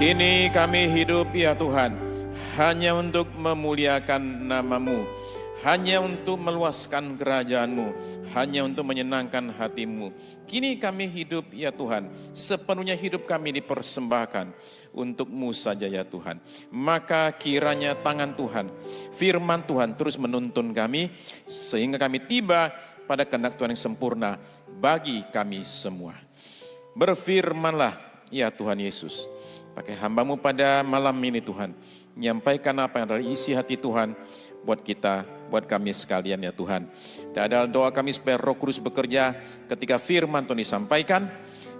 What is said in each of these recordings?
Kini kami hidup ya Tuhan, hanya untuk memuliakan nama-Mu, hanya untuk meluaskan kerajaan-Mu, hanya untuk menyenangkan hati-Mu. Kini kami hidup ya Tuhan, sepenuhnya hidup kami dipersembahkan untuk-Mu saja ya Tuhan. Maka kiranya tangan Tuhan, firman Tuhan terus menuntun kami, sehingga kami tiba pada kehendak Tuhan yang sempurna bagi kami semua. Berfirmanlah ya Tuhan Yesus, pakai hamba-Mu pada malam ini Tuhan, menyampaikan apa yang dari isi hati Tuhan buat kita, buat kami sekalian ya Tuhan. Dan adalah doa kami supaya Roh Kudus bekerja ketika firman Tuhan disampaikan,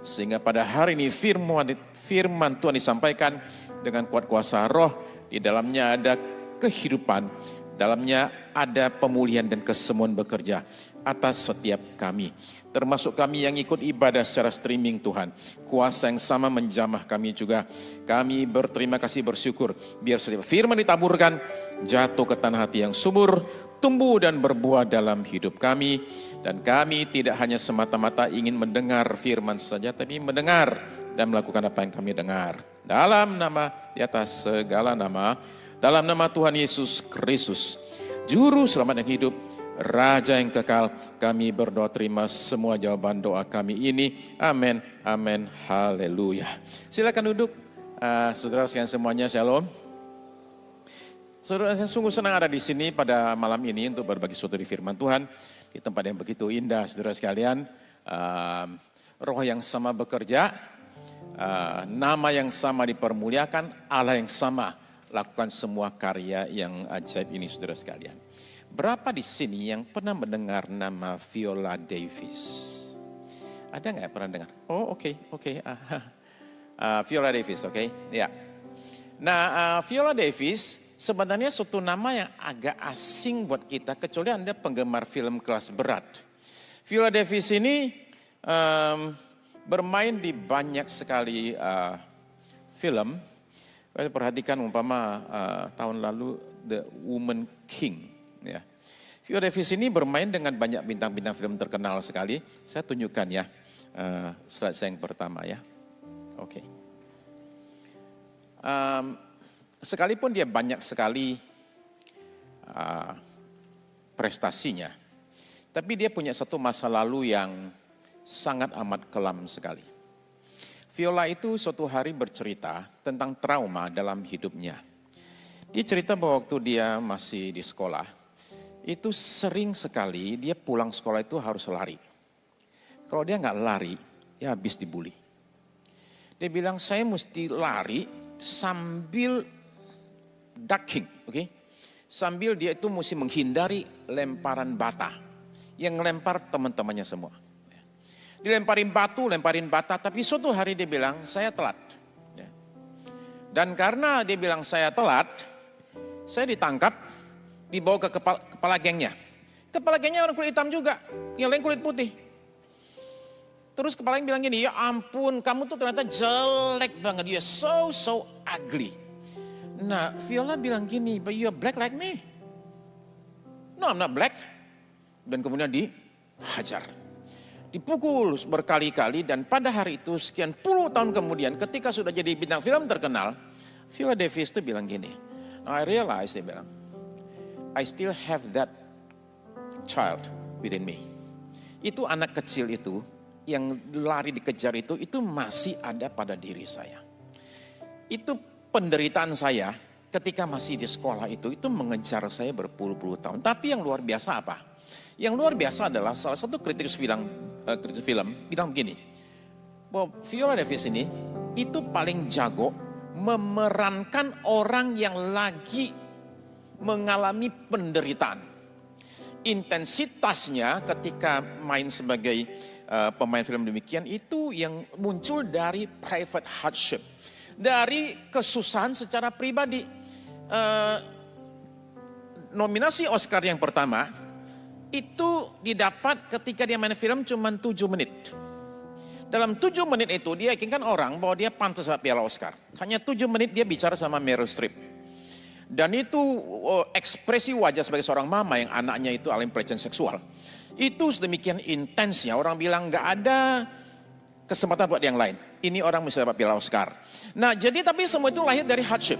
sehingga pada hari ini firman Tuhan disampaikan dengan kuat kuasa Roh, di dalamnya ada kehidupan, dalamnya ada pemulihan dan kesembuhan bekerja atas setiap kami. Termasuk kami yang ikut ibadah secara streaming Tuhan. Kuasa yang sama menjamah kami juga. Kami berterima kasih, bersyukur. Biar setiap firman ditaburkan, jatuh ke tanah hati yang subur, tumbuh dan berbuah dalam hidup kami. Dan kami tidak hanya semata-mata ingin mendengar firman saja, tapi mendengar dan melakukan apa yang kami dengar. Dalam nama, di atas segala nama, dalam nama Tuhan Yesus Kristus, Juru Selamat yang hidup, Raja yang kekal, kami berdoa terima semua jawaban doa kami ini. Amin, amin, haleluya. Silakan duduk, saudara sekalian semuanya, shalom. Saudara, saya sungguh senang ada di sini pada malam ini untuk berbagi sesuatu di firman Tuhan. Di tempat yang begitu indah, saudara sekalian. Roh yang sama bekerja, nama yang sama dipermuliakan, Allah yang sama lakukan semua karya yang ajaib ini, saudara sekalian. Berapa di sini yang pernah mendengar nama Viola Davis? Ada nggak yang pernah dengar? Oh oke. Viola Davis, oke. Ya. Nah Viola Davis sebenarnya suatu nama yang agak asing buat kita, kecuali Anda penggemar film kelas berat. Viola Davis ini bermain di banyak sekali film. Perhatikan umpama tahun lalu The Woman King. Ya. Viola Davis ini bermain dengan banyak bintang-bintang film terkenal sekali. Saya tunjukkan ya, slide saya yang pertama ya. Oke. Sekalipun dia banyak sekali prestasinya, tapi dia punya satu masa lalu yang sangat amat kelam sekali. Viola itu suatu hari bercerita tentang trauma dalam hidupnya. Dia cerita bahwa waktu dia masih di sekolah, itu sering sekali dia pulang sekolah itu harus lari. Kalau dia nggak lari, ya habis dibully. Dia bilang, saya mesti lari sambil ducking, oke? Sambil dia itu mesti menghindari lemparan bata. Yang ngelempar teman-temannya semua. Dilemparin batu, lemparin bata, tapi suatu hari dia bilang, saya telat. Dan karena dia bilang saya telat, saya ditangkap, dibawa ke kepala gengnya. Kepala gengnya orang kulit hitam juga, yang lain kulit putih. Terus kepala geng bilang gini, ya ampun kamu tuh ternyata jelek banget, you're so ugly. Nah Viola bilang gini, but you're black like me. No, I'm not black. Dan kemudian dihajar. Dipukul berkali-kali, dan pada hari itu sekian puluh tahun kemudian ketika sudah jadi bintang film terkenal, Viola Davis itu bilang gini, I realize, dia bilang, I still have that child within me. Itu anak kecil itu yang lari dikejar itu masih ada pada diri saya. Itu penderitaan saya ketika masih di sekolah itu mengejar saya berpuluh-puluh tahun. Tapi yang luar biasa apa? Yang luar biasa adalah salah satu kritikus film bilang begini, bahwa Viola Davis ini itu paling jago memerankan orang yang lagi mengalami penderitaan. Intensitasnya ketika main sebagai pemain film demikian itu yang muncul dari private hardship, dari kesusahan secara pribadi. Nominasi Oscar yang pertama itu didapat ketika dia main film cuma 7 menit. Dalam 7 menit itu dia yakinkan orang bahwa dia pantas dapat piala Oscar. Hanya 7 menit dia bicara sama Meryl Streep. Dan itu ekspresi wajah sebagai seorang mama yang anaknya itu alami pelecehan seksual. Itu sedemikian intensnya, orang bilang gak ada kesempatan buat yang lain. ini orang bisa dapat piala Oscar. Nah, jadi tapi semua itu lahir dari hardship.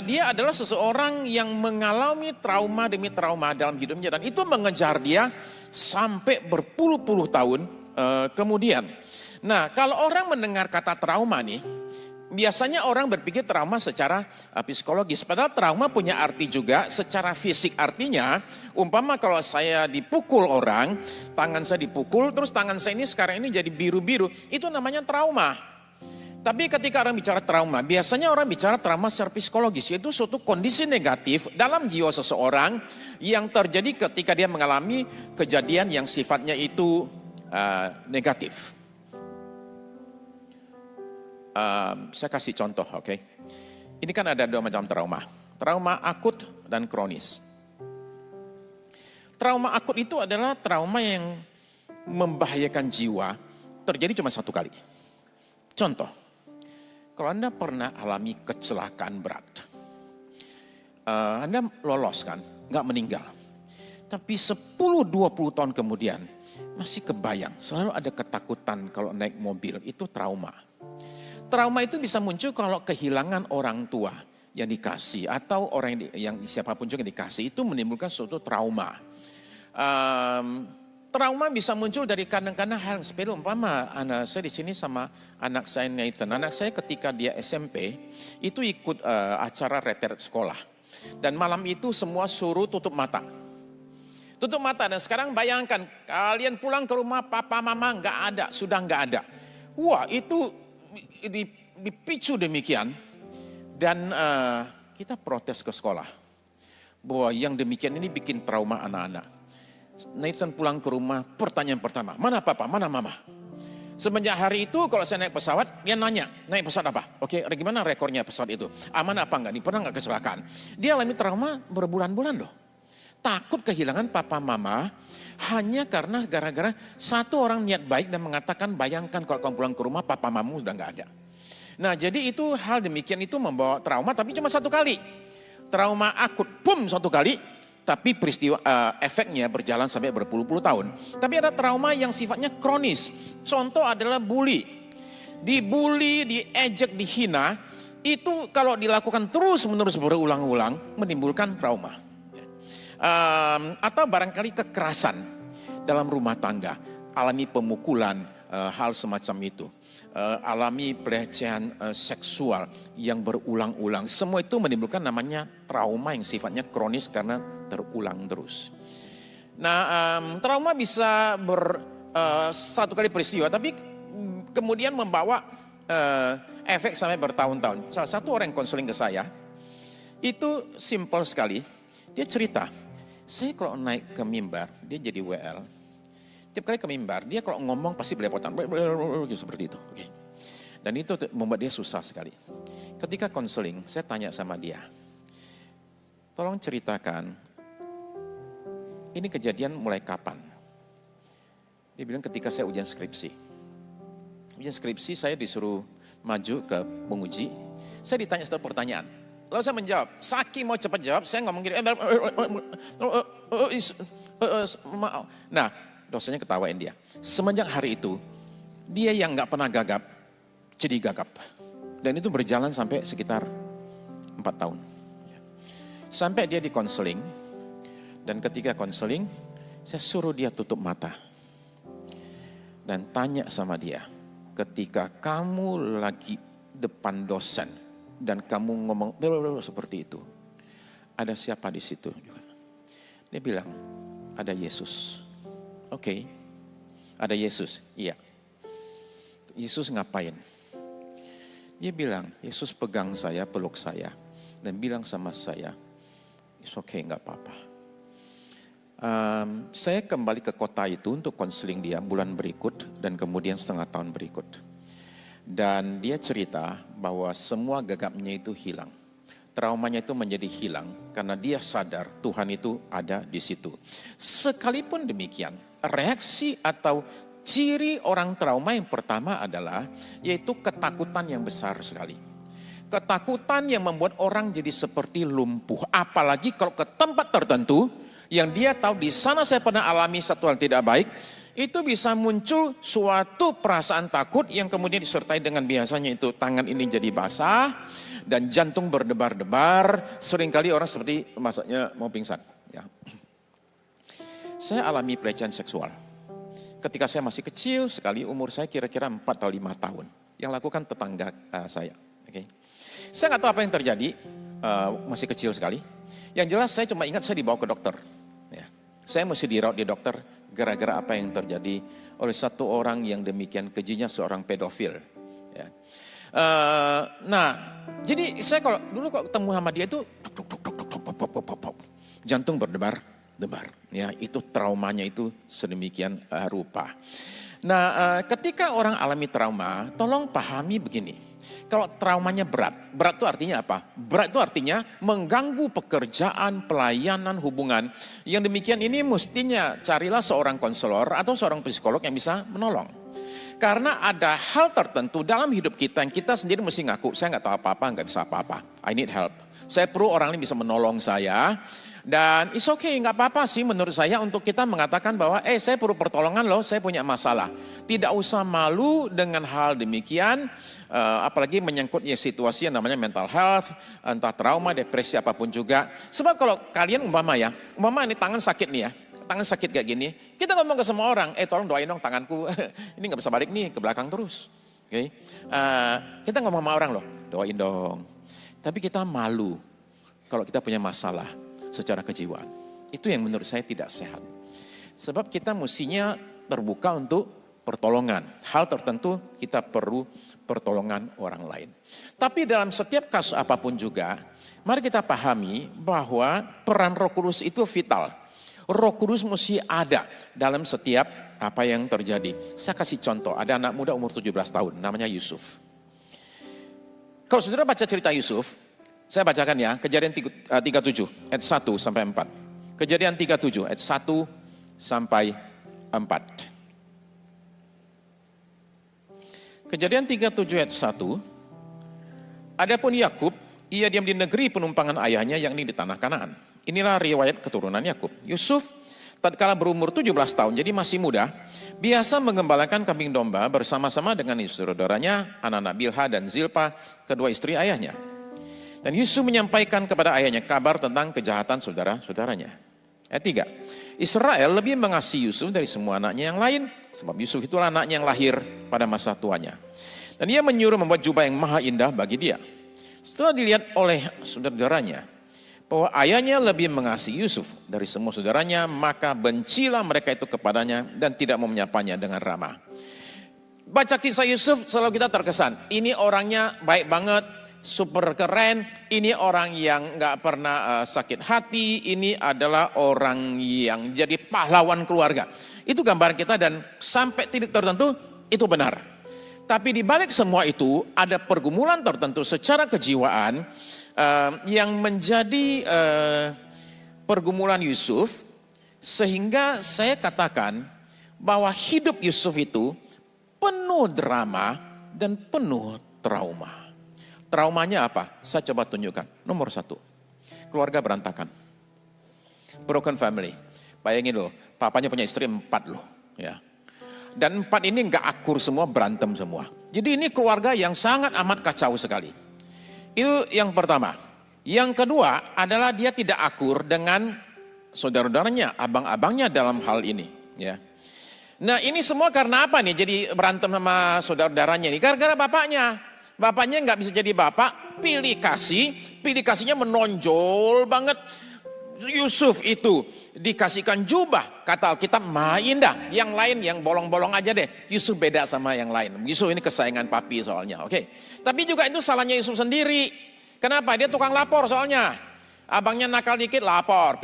Dia adalah seseorang yang mengalami trauma demi trauma dalam hidupnya dan itu mengejar dia sampai berpuluh-puluh tahun kemudian. Nah, kalau orang mendengar kata trauma nih, biasanya orang berpikir trauma secara psikologis. Padahal trauma punya arti juga secara fisik. Artinya, umpama kalau saya dipukul orang, tangan saya dipukul, terus tangan saya ini sekarang ini jadi biru-biru, itu namanya trauma. Tapi ketika orang bicara trauma, biasanya orang bicara trauma secara psikologis, yaitu suatu kondisi negatif dalam jiwa seseorang yang terjadi ketika dia mengalami kejadian yang sifatnya itu negatif. Saya kasih contoh, oke. Ini kan ada dua macam trauma. Trauma akut dan kronis. Trauma akut itu adalah trauma yang membahayakan jiwa, terjadi cuma satu kali. Contoh, kalau Anda pernah alami kecelakaan berat, Anda lolos kan, nggak meninggal. Tapi 10-20 tahun kemudian, masih kebayang, selalu ada ketakutan kalau naik mobil, itu trauma. Trauma itu bisa muncul kalau kehilangan orang tua yang dikasih, atau orang yang siapapun juga yang dikasih, itu menimbulkan suatu trauma. Trauma bisa muncul dari kadang-kadang hal yang sepele. Umpama anak saya di sini sama anak saya Nathan. Anak saya ketika dia SMP itu ikut acara retret sekolah. Dan malam itu semua suruh tutup mata. Tutup mata dan sekarang bayangkan kalian pulang ke rumah papa mama nggak ada, sudah nggak ada. Wah itu dipicu demikian. Dan kita protes ke sekolah. Bahwa yang demikian ini bikin trauma anak-anak. Nathan pulang ke rumah, pertanyaan pertama, mana papa, mana mama? Semenjak hari itu kalau saya naik pesawat, dia nanya, naik pesawat apa? Oke, gimana rekornya pesawat itu? Aman apa enggak? Pernah enggak kecelakaan? Dia alami trauma berbulan-bulan loh. Takut kehilangan papa mama hanya karena gara-gara satu orang niat baik dan mengatakan bayangkan kalau kamu pulang ke rumah papa mamamu sudah enggak ada. Nah jadi itu hal demikian itu membawa trauma tapi cuma satu kali. Trauma akut, boom satu kali. Tapi peristiwa efeknya berjalan sampai berpuluh-puluh tahun. Tapi ada trauma yang sifatnya kronis. Contoh adalah bully. Dibully, diejek, dihina. Itu kalau dilakukan terus-menerus berulang-ulang menimbulkan trauma. Atau barangkali kekerasan dalam rumah tangga. Alami pemukulan, hal semacam itu. Alami pelecehan seksual yang berulang-ulang. Semua itu menimbulkan namanya trauma yang sifatnya kronis karena terulang terus. Nah, trauma bisa satu kali peristiwa, tapi kemudian membawa efek sampai bertahun-tahun. Salah satu orang yang konseling ke saya, itu simpel sekali. Dia cerita, saya kalau naik ke mimbar, dia jadi WL. Tiap kali ke mimbar, dia kalau ngomong pasti belepotan. Seperti itu. Okay. Dan itu membuat dia susah sekali. Ketika konseling, saya tanya sama dia. Tolong ceritakan, ini kejadian mulai kapan? Dia bilang ketika saya ujian skripsi. Ujian skripsi saya disuruh maju ke penguji. Saya ditanya satu pertanyaan. Lalu saya menjawab, saking mau cepat jawab, saya ngomong gini. Nah, dosennya ketawain dia. Semenjak hari itu, dia yang gak pernah gagap, jadi gagap. Dan itu berjalan sampai sekitar 4 tahun. Sampai dia di konseling, dan ketika konseling, saya suruh dia tutup mata. Dan tanya sama dia, ketika kamu lagi depan dosen, dan kamu ngomong seperti itu, ada siapa di situ? Dia bilang, ada Yesus. Oke, ada Yesus, iya. Yesus ngapain? Dia bilang, Yesus pegang saya, peluk saya, dan bilang sama saya, it's okay, gak apa-apa. Saya kembali ke kota itu untuk konseling dia bulan berikut, dan kemudian setengah tahun berikut. Dan dia cerita bahwa semua gagapnya itu hilang. Traumanya itu menjadi hilang karena dia sadar Tuhan itu ada di situ. Sekalipun demikian, reaksi atau ciri orang trauma yang pertama adalah yaitu ketakutan yang besar sekali. Ketakutan yang membuat orang jadi seperti lumpuh. Apalagi kalau ke tempat tertentu yang dia tahu di sana saya pernah alami satu hal tidak baik. itu bisa muncul suatu perasaan takut yang kemudian disertai dengan biasanya itu tangan ini jadi basah dan jantung berdebar-debar. Seringkali orang seperti masaknya mau pingsan. Ya. Saya alami pelecehan seksual. Ketika saya masih kecil sekali, umur saya kira-kira 4 atau 5 tahun. Yang lakukan tetangga saya. Okay. Saya nggak tahu apa yang terjadi, masih kecil sekali. Yang jelas saya cuma ingat saya dibawa ke dokter. Ya. Saya mesti dirawat di dokter gara-gara apa yang terjadi oleh satu orang yang demikian kejinya, seorang pedofil. Ya. Nah, jadi saya kalau dulu ketemu sama dia itu jantung berdebar-debar. Ya, itu traumanya itu sedemikian rupa. Nah, ketika orang alami trauma, tolong pahami begini. Kalau traumanya berat itu artinya apa? Berat itu artinya mengganggu pekerjaan, pelayanan, hubungan. Yang demikian ini mestinya carilah seorang konselor atau seorang psikolog yang bisa menolong. Karena ada hal tertentu dalam hidup kita yang kita sendiri mesti ngaku, saya nggak tahu apa-apa, nggak bisa apa-apa. I need help. Saya perlu orang lain bisa menolong saya. Dan it's okay, nggak apa-apa sih menurut saya untuk kita mengatakan bahwa saya perlu pertolongan loh, saya punya masalah. Tidak usah malu dengan hal demikian, apalagi menyangkut situasi yang namanya mental health, entah trauma, depresi apapun juga. Sebab kalau kalian umpama ini tangan sakit nih ya, tangan sakit kayak gini, kita ngomong ke semua orang, tolong doain dong tanganku, ini nggak bisa balik nih ke belakang terus. Okay? Kita ngomong sama orang loh, doain dong. Tapi kita malu kalau kita punya masalah secara kejiwaan. Itu yang menurut saya tidak sehat. Sebab kita mestinya terbuka untuk pertolongan. Hal tertentu kita perlu pertolongan orang lain. Tapi dalam setiap kasus apapun juga, mari kita pahami bahwa peran Roh Kudus itu vital. Roh Kudus mesti ada dalam setiap apa yang terjadi. Saya kasih contoh, ada anak muda umur 17 tahun, namanya Yusuf. Kalau saudara baca cerita Yusuf, saya bacakan ya, Kejadian 37 ayat 1 sampai 4. Kejadian 37 ayat 1 sampai 4. Kejadian 37 ayat 1. Adapun Yakub, ia diam di negeri penumpangan ayahnya yakni di tanah Kanaan. Inilah riwayat keturunan Yakub. Yusuf tatkala berumur 17 tahun, jadi masih muda, biasa mengembalakan kambing domba bersama-sama dengan saudaranya, anak-anak Bilha dan Zilpa, kedua istri ayahnya. Dan Yusuf menyampaikan kepada ayahnya kabar tentang kejahatan saudara-saudaranya. Ayat 3. Israel lebih mengasihi Yusuf dari semua anaknya yang lain. Sebab Yusuf itulah anaknya yang lahir pada masa tuanya. Dan ia menyuruh membuat jubah yang maha indah bagi dia. Setelah dilihat oleh saudara-saudaranya bahwa ayahnya lebih mengasihi Yusuf dari semua saudaranya, maka bencilah mereka itu kepadanya dan tidak mau menyapanya dengan ramah. Baca kisah Yusuf selalu kita terkesan. Ini orangnya baik banget, super keren, ini orang yang gak pernah sakit hati, ini adalah orang yang jadi pahlawan keluarga. Itu gambaran kita dan sampai titik tertentu itu benar. Tapi di balik semua itu ada pergumulan tertentu secara kejiwaan yang menjadi pergumulan Yusuf. Sehingga saya katakan bahwa hidup Yusuf itu penuh drama dan penuh trauma. Traumanya apa? Saya coba tunjukkan. Nomor 1, keluarga berantakan. Broken family. Bayangin loh, papanya punya istri 4 loh. Ya. Dan 4 ini gak akur semua, berantem semua. Jadi ini keluarga yang sangat amat kacau sekali. Itu yang pertama. Yang kedua adalah dia tidak akur dengan saudara-saudaranya, abang-abangnya dalam hal ini. Ya. Nah ini semua karena apa nih jadi berantem sama saudara-saudaranya ini? Gara-gara bapaknya. Bapaknya nggak bisa jadi bapak, pilih kasihnya menonjol banget. Yusuf itu dikasihkan jubah, kata Alkitab maha indah. Yang lain yang bolong-bolong aja deh. Yusuf beda sama yang lain. Yusuf ini kesayangan papi soalnya, oke. Tapi juga itu salahnya Yusuf sendiri. Kenapa? Dia tukang lapor soalnya. Abangnya nakal dikit lapor,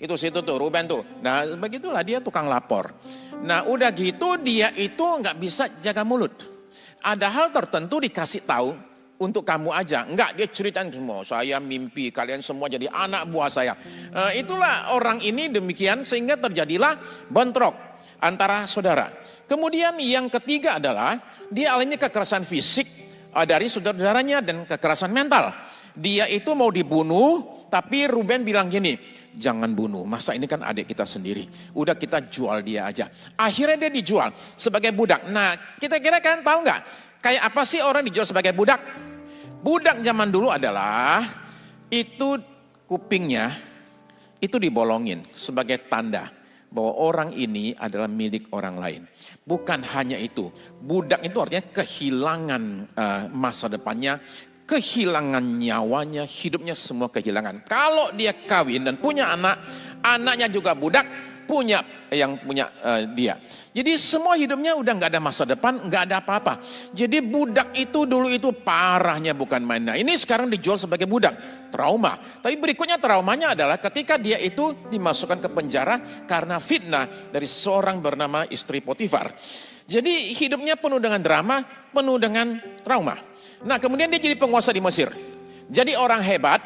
itu situ tuh Ruben tuh. Nah begitulah dia tukang lapor. Nah udah gitu dia itu nggak bisa jaga mulut. Ada hal tertentu dikasih tahu untuk kamu aja. Enggak, dia ceritain semua. Saya mimpi kalian semua jadi anak buah saya. Itulah orang ini demikian sehingga terjadilah bentrok antara saudara. Kemudian yang ketiga adalah dia alami kekerasan fisik dari saudara-saudaranya dan kekerasan mental. Dia itu mau dibunuh tapi Ruben bilang gini, jangan bunuh. Masa ini kan adik kita sendiri. Udah kita jual dia aja. Akhirnya dia dijual sebagai budak. Nah, kita kira kan tahu nggak? Kayak apa sih orang dijual sebagai budak? Budak zaman dulu adalah itu kupingnya itu dibolongin sebagai tanda bahwa orang ini adalah milik orang lain. Bukan hanya itu, budak itu artinya kehilangan masa depannya, kehilangan nyawanya, hidupnya semua kehilangan. Kalau dia kawin dan punya anak, anaknya juga budak, punya yang punya dia. Jadi semua hidupnya udah nggak ada masa depan, nggak ada apa-apa. Jadi budak itu dulu itu parahnya bukan main. Nah ini sekarang dijual sebagai budak, trauma. Tapi berikutnya traumanya adalah ketika dia itu dimasukkan ke penjara karena fitnah dari seorang bernama istri Potifar. Jadi hidupnya penuh dengan drama, penuh dengan trauma. Nah kemudian dia jadi penguasa di Mesir. Jadi orang hebat,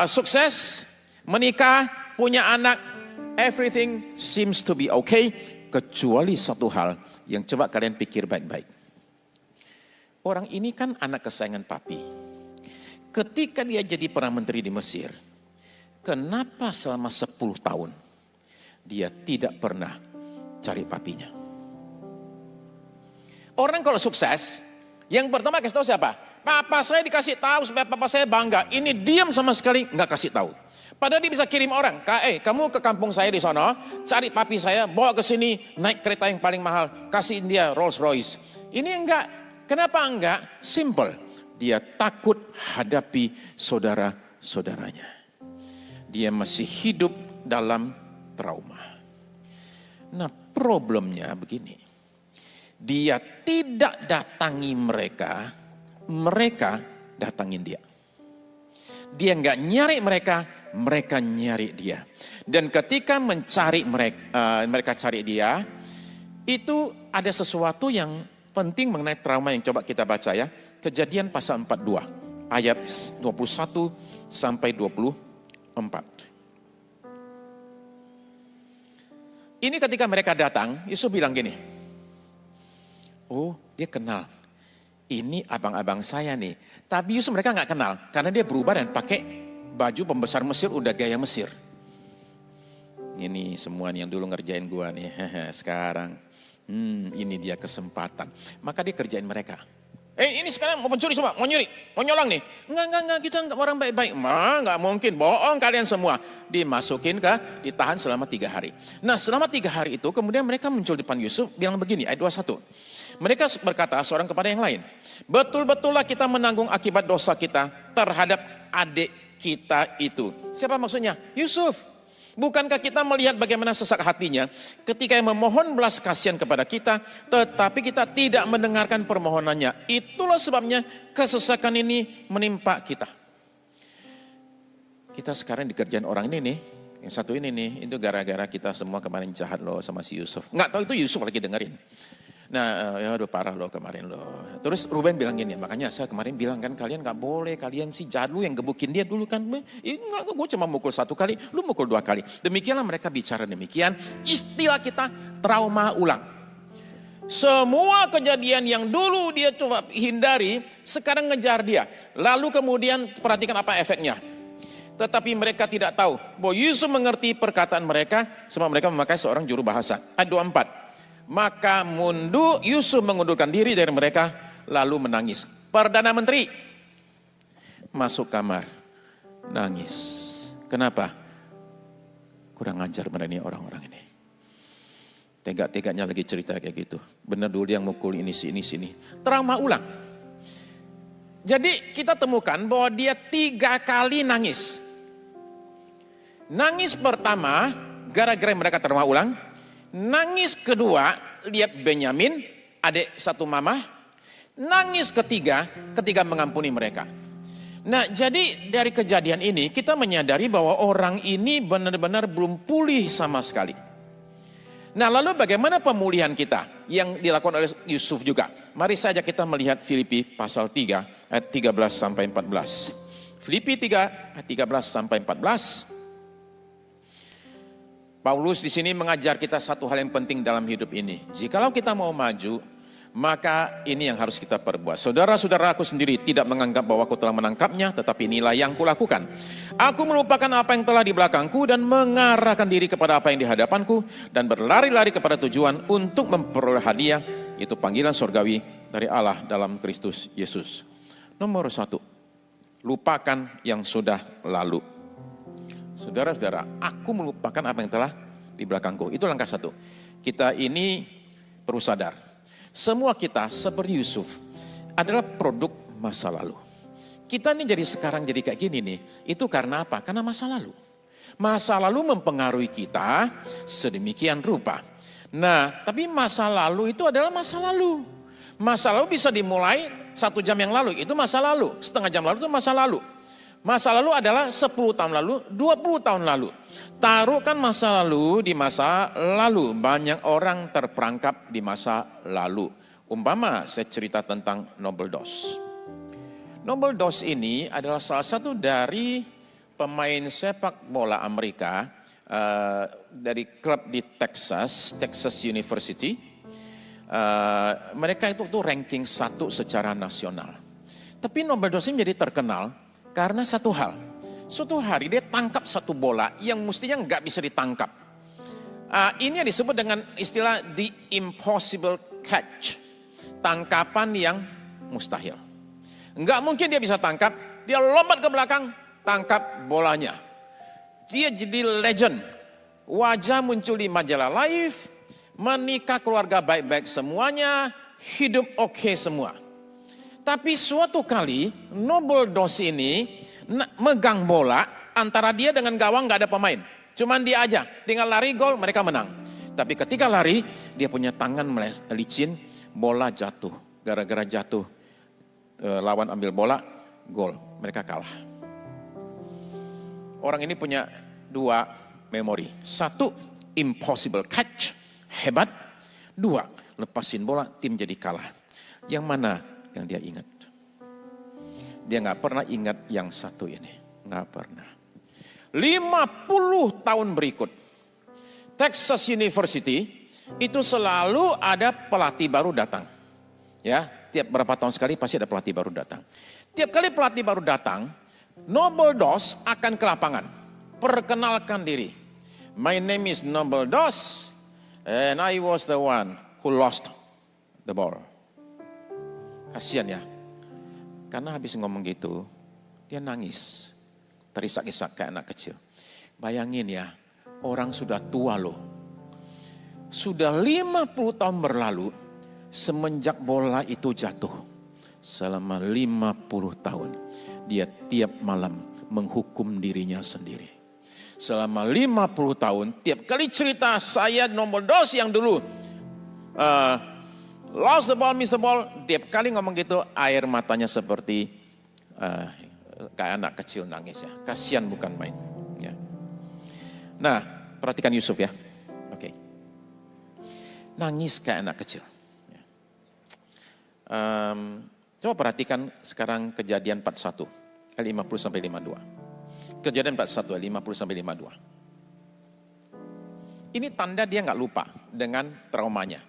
sukses, menikah, punya anak. Everything seems to be okay, kecuali satu hal yang coba kalian pikir baik-baik. Orang ini kan anak kesayangan papi. Ketika dia jadi Perdana Menteri di Mesir, kenapa selama 10 tahun dia tidak pernah cari papinya? Orang kalau sukses, yang pertama kasih tahu siapa? Papa saya dikasih tahu supaya papa saya bangga. Ini diam sama sekali nggak kasih tahu. Padahal dia bisa kirim orang, kamu ke kampung saya di sana, cari papi saya, bawa ke sini, naik kereta yang paling mahal, kasihin dia Rolls Royce. Ini enggak, kenapa enggak? Simple, dia takut hadapi saudara-saudaranya. Dia masih hidup dalam trauma. Nah problemnya begini, dia tidak datangi mereka, mereka datangin dia. Dia enggak nyari mereka nyari dia. Dan ketika mencari mereka cari dia, itu ada sesuatu yang penting mengenai trauma yang coba kita baca ya. Kejadian pasal 42 ayat 21 sampai 24. Ini ketika mereka datang, Yusuf bilang gini. Oh, dia kenal. Ini abang-abang saya nih. Tapi Yusuf mereka nggak kenal karena dia berubah dan pakai baju pembesar Mesir, udah gaya Mesir. Ini semua nih yang dulu ngerjain gua nih. Sekarang ini dia kesempatan. Maka dia kerjain mereka. Ini sekarang mau pencuri semua, mau nyuri, mau nyolong nih. Enggak, kita enggak orang baik-baik. Enggak mungkin, bohong kalian semua. Dimasukin ditahan selama 3 hari. Nah selama 3 hari itu kemudian mereka muncul di depan Yusuf bilang begini, ayat 21. Mereka berkata seorang kepada yang lain, betul-betullah kita menanggung akibat dosa kita terhadap adik kita itu. Siapa maksudnya? Yusuf. Bukankah kita melihat bagaimana sesak hatinya ketika yang memohon belas kasihan kepada kita, tetapi kita tidak mendengarkan permohonannya. Itulah sebabnya kesesakan ini menimpa kita. Kita sekarang dikerjain orang ini nih, yang satu ini nih, itu gara-gara kita semua kemarin jahat loh sama si Yusuf. Nggak tahu itu Yusuf lagi dengerin. Nah, ya udah parah loh kemarin loh. Terus Ruben bilang gini, makanya saya kemarin bilang kan kalian gak boleh, kalian sih jahat, lu yang gebukin dia dulu kan. Enggak, gue cuma mukul 1 kali, lu mukul 2 kali. Demikianlah mereka bicara demikian, istilah kita trauma ulang. Semua kejadian yang dulu dia coba hindari, sekarang ngejar dia. Lalu kemudian perhatikan apa efeknya. Tetapi mereka tidak tahu bahwa Yusuf mengerti perkataan mereka, sebab mereka memakai seorang juru bahasa. Ayat 24. Maka Yusuf mengundurkan diri dari mereka lalu menangis. Perdana Menteri masuk kamar nangis. Kenapa? Kurang ajar mereka orang-orang ini. Tega-teganya lagi cerita kayak gitu. Benar dulu dia yang mukul ini sini. Trauma ulang. Jadi kita temukan bahwa dia 3 kali nangis. Nangis pertama gara-gara mereka trauma ulang. Nangis kedua, lihat Benyamin, adik satu mama. Nangis ketiga, ketika mengampuni mereka. Nah jadi dari kejadian ini kita menyadari bahwa orang ini benar-benar belum pulih sama sekali. Nah lalu bagaimana pemulihan kita yang dilakukan oleh Yusuf juga. Mari saja kita melihat Filipi pasal 3 ayat 13 sampai 14. Filipi 3 ayat 13 sampai 14. Paulus di sini mengajar kita satu hal yang penting dalam hidup ini. Jikalau kita mau maju, Maka ini yang harus kita perbuat. Saudara-saudaraku sendiri tidak menganggap bahwa aku telah menangkapnya, tetapi inilah yang kulakukan. Aku melupakan apa yang telah di belakangku dan mengarahkan diri kepada apa yang di hadapanku dan berlari-lari kepada tujuan untuk memperoleh hadiah, itu panggilan surgawi dari Allah dalam Kristus Yesus. Nomor 1, lupakan yang sudah lalu. Saudara-saudara, aku melupakan apa yang telah di belakangku. Itu langkah 1. Kita ini perlu sadar. Semua kita seperti Yusuf adalah produk masa lalu. Kita ini jadi sekarang jadi kayak gini nih, itu karena apa? Karena masa lalu. Masa lalu mempengaruhi kita sedemikian rupa. Nah, tapi masa lalu itu adalah masa lalu. Masa lalu bisa dimulai 1 jam yang lalu, itu masa lalu. Setengah jam lalu itu masa lalu. Masa lalu adalah 10 tahun lalu, 20 tahun lalu. Taruhkan masa lalu di masa lalu. Banyak orang terperangkap di masa lalu. Umpama saya cerita tentang Noble Dos. Noble Dos ini adalah salah satu dari pemain sepak bola Amerika dari klub di Texas University. Mereka itu ranking 1 secara nasional. Tapi Noble Dos ini menjadi terkenal karena satu hal. Suatu hari dia tangkap satu bola yang mestinya nggak bisa ditangkap. Ini yang disebut dengan istilah the impossible catch. Tangkapan yang mustahil. Nggak mungkin dia bisa tangkap, dia lompat ke belakang, tangkap bolanya. Dia jadi legend. Wajah muncul di majalah Life, menikah keluarga baik-baik semuanya, hidup oke semua. Tapi suatu kali Noble Dos ini megang bola, antara dia dengan gawang gak ada pemain. Cuman dia aja, tinggal lari gol mereka menang. Tapi ketika lari, dia punya tangan licin, bola jatuh. Gara-gara jatuh, lawan ambil bola, gol. Mereka kalah. Orang ini punya 2 memori. 1, impossible catch, hebat. 2, lepasin bola, tim jadi kalah. Yang mana yang dia ingat? Dia gak pernah ingat yang satu ini. Gak pernah. 50 tahun berikut. Texas University itu selalu ada pelatih baru datang. Ya, tiap berapa tahun sekali pasti ada pelatih baru datang. Tiap kali pelatih baru datang, Noble Dos akan ke lapangan. Perkenalkan diri. My name is Noble Dos and I was the one who lost the ball. Kasian ya. Karena habis ngomong gitu, dia nangis. Terisak-isak kayak anak kecil. Bayangin ya, orang sudah tua loh. Sudah 50 tahun berlalu, semenjak bola itu jatuh. Selama 50 tahun, dia tiap malam menghukum dirinya sendiri. Selama 50 tahun, tiap kali cerita saya Noble Dos yang dulu, lost the ball, miss the ball. Tiap kali ngomong gitu, air matanya seperti kayak anak kecil nangis ya. Kasihan bukan main. Ya. Nah, perhatikan Yusuf ya. Oke. Nangis kayak anak kecil. Ya. Coba perhatikan sekarang Kejadian 41 ayat 50 sampai 52. Kejadian 41 ayat 50 sampai 52. Ini tanda dia nggak lupa dengan traumanya.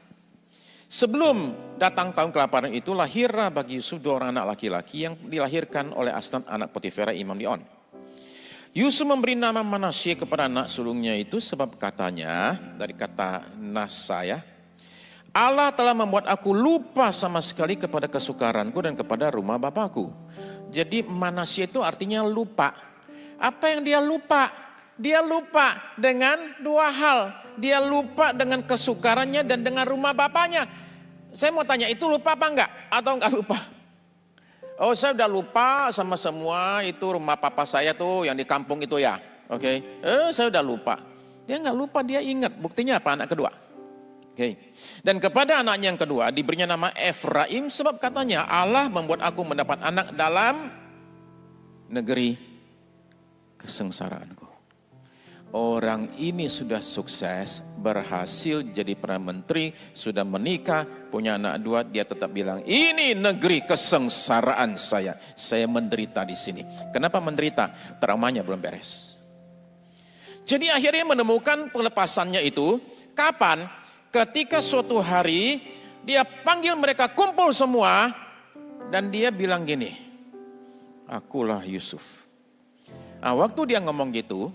Sebelum datang tahun kelaparan itu, lahirlah bagi Yusuf 2 orang anak laki-laki yang dilahirkan oleh Asnan anak Potifera imam di On. Yusuf memberi nama Manasye kepada anak sulungnya itu sebab katanya, dari kata Nasaya, Allah telah membuat aku lupa sama sekali kepada kesukaranku dan kepada rumah bapakku. Jadi Manasye itu artinya lupa. Apa yang dia lupa? Dia lupa dengan 2 hal. Dia lupa dengan kesukarannya dan dengan rumah bapaknya. Saya mau tanya, itu lupa apa enggak? Atau enggak lupa? Oh, saya udah lupa sama semua itu rumah papa saya tuh yang di kampung itu ya. Oke. Saya udah lupa. Dia enggak lupa, dia ingat. Buktinya apa? Anak kedua. Oke. Dan kepada anaknya yang kedua diberinya nama Efraim sebab katanya Allah membuat aku mendapat anak dalam negeri kesengsaraanku. Orang ini sudah sukses, berhasil jadi Perdana Menteri, sudah menikah, punya anak 2, dia tetap bilang, ini negeri kesengsaraan saya menderita di sini. Kenapa menderita? Traumanya belum beres. Jadi akhirnya menemukan pelepasannya itu, kapan? Ketika suatu hari Dia panggil mereka kumpul semua dan dia bilang gini, akulah Yusuf. Nah, waktu dia ngomong gitu,